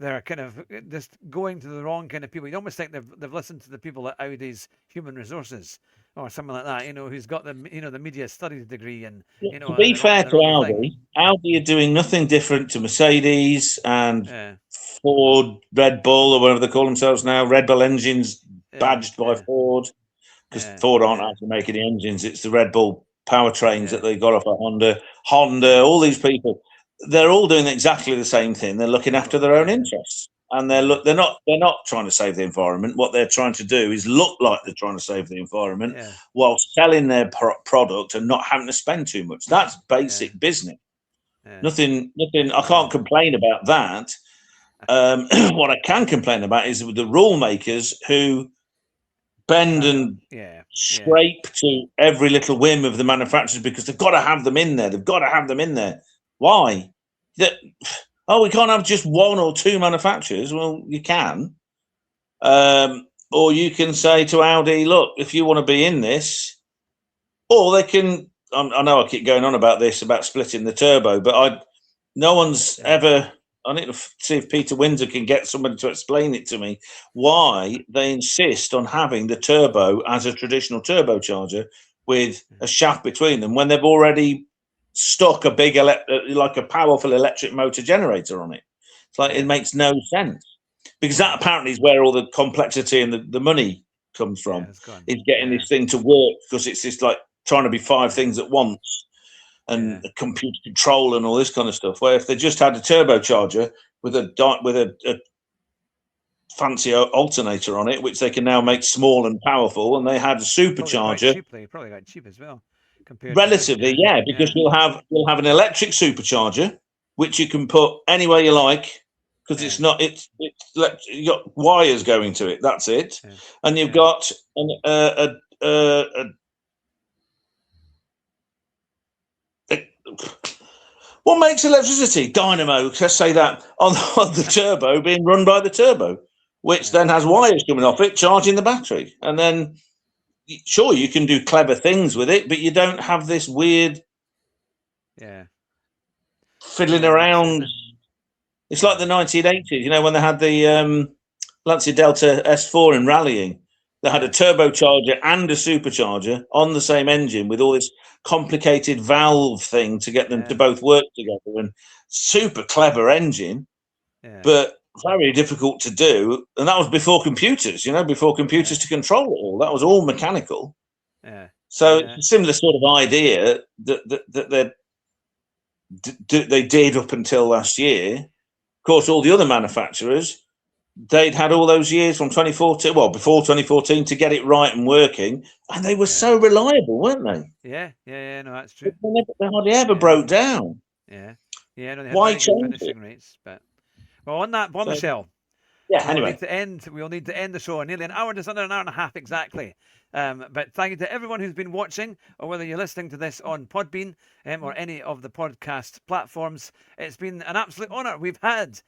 they're kind of just going to the wrong kind of people. You almost think they've listened to the people at Audi's Human Resources or something like that, who's got the the media studies degree, and to be fair to Audi are doing nothing different to Mercedes and Ford, Red Bull, or whatever they call themselves now. Red Bull engines badged by Ford, because Ford aren't actually making the engines. It's the Red Bull powertrains that they got off of Honda. All these people. They're all doing exactly the same thing. They're looking after their own interests, and they're not trying to save the environment. What they're trying to do is look like they're trying to save the environment while selling their product and not having to spend too much. That's basic business. Nothing. I can't complain about that. What I can complain about is the rule makers who bend and scrape to every little whim of the manufacturers because they've got to have them in there. Why? We can't have just 1 or 2 manufacturers. Well, you can. Or you can say to Audi, look, if you want to be in this, or they can, I know I keep going on about this, about splitting the turbo, but no one's ever, I need to see if Peter Windsor can get somebody to explain it to me, why they insist on having the turbo as a traditional turbocharger with a shaft between them when they've already stuck a big like a powerful electric motor generator on it. It's like it makes no sense, because that apparently is where all the complexity and the money comes from. Is getting this thing to work, because it's just like trying to be 5 things at once, and computer control and all this kind of stuff. Where if they just had a turbocharger with a fancy alternator on it, which they can now make small and powerful, and they had a supercharger, probably quite cheap as well. Relatively, because you'll have an electric supercharger, which you can put anywhere you like, because it's you got wires going to it. That's it, and you've got what makes electricity? Dynamo. Let's say that on the turbo being run by the turbo, which then has wires coming off it charging the battery, and then. Sure, you can do clever things with it, but you don't have this weird fiddling around. It's like the 1980s, when they had the Lancia Delta S4 in rallying. They had a turbocharger and a supercharger on the same engine with all this complicated valve thing to get them to both work together. And super clever engine, but very difficult to do. And that was before computers, before computers to control it all. That was all mechanical. So it's a similar sort of idea that they're they did up until last year. Of course, all the other manufacturers, they'd had all those years from 2014, well, before 2014, to get it right and working, and they were so reliable, weren't they? Yeah, no, that's true. They hardly ever broke down. Yeah, no, they had Why very good change finishing rates. But well, on that bombshell, anyway, we'll need to end the show. Nearly an hour, just under an hour and a half exactly. But thank you to everyone who's been watching, or whether you're listening to this on Podbean or any of the podcast platforms. It's been an absolute honour. We've had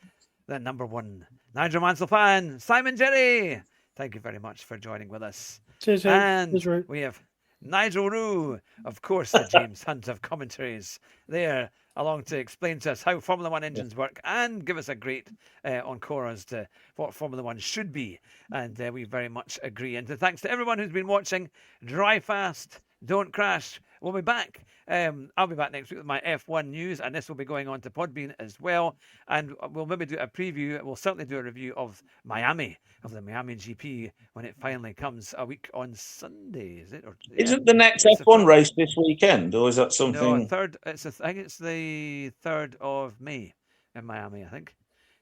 the number one Nigel Mansell fan, Simon Jerry. Thank you very much for joining with us. Cheers, and we have Nigel Rue, of course, the James Hunt of commentaries, there along to explain to us how Formula One engines work and give us a great encore as to what Formula One should be. And we very much agree. And thanks to everyone who's been watching. Drive fast, don't crash. We'll be back. I'll be back next week with my F1 news, and this will be going on to Podbean as well. And we'll maybe do a preview. We'll certainly do a review of Miami, of the Miami GP, when it finally comes a week on Sunday. Is it? Isn't the next F1 race this weekend, or is that something? No, third. I think it's the 3rd of May in Miami. I think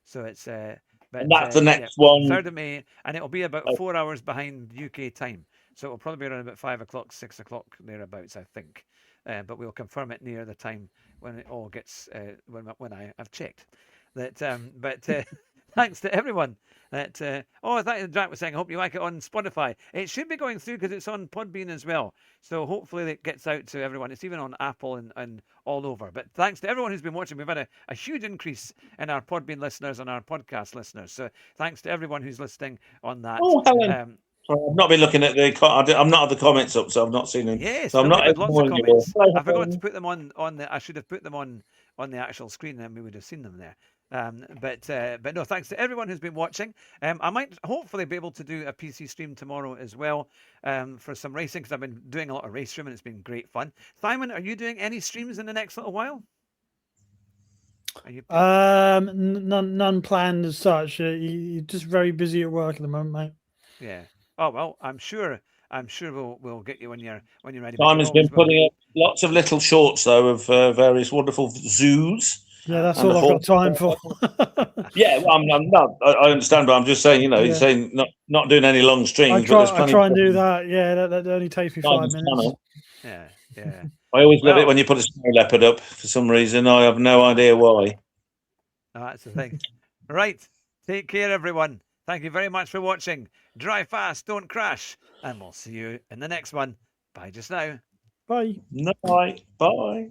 so. It's but and that's the next one. 3rd of May, and it'll be about 4 hours behind UK time. So it'll probably be around about 5 o'clock, 6 o'clock thereabouts, I think. But we'll confirm it near the time when it all gets when I have checked. That thanks to everyone. Jack was saying, I hope you like it on Spotify. It should be going through because it's on Podbean as well. So hopefully it gets out to everyone. It's even on Apple and all over. But thanks to everyone who's been watching. We've had a huge increase in our Podbean listeners and our podcast listeners. So thanks to everyone who's listening on that. Oh, Helen. I've not been looking at I'm not at the comments up, so I've not seen them. Yes, so I'm not. Lots of comments. I forgot to put them on the. I should have put them on the actual screen, and we would have seen them there. But no, thanks to everyone who's been watching. I might hopefully be able to do a PC stream tomorrow as well for some racing, because I've been doing a lot of race streaming. It's been great fun. Simon, are you doing any streams in the next little while? Are you... none planned as such. You're just very busy at work at the moment, mate. Yeah. Oh well, I'm sure we'll get you when you're ready. Simon's been putting up lots of little shorts though of various wonderful zoos. Yeah, that's all I've got time for. Yeah, well, I'm not. I understand, but I'm just saying, he's saying not doing any long streams. I try and do that. Yeah, that only takes me 5 minutes. Yeah. I always love it when you put a snow leopard up for some reason. I have no idea why. Oh, that's the thing. Right. Take care, everyone. Thank you very much for watching. Drive fast, don't crash. And we'll see you in the next one. Bye just now. Bye. No, bye.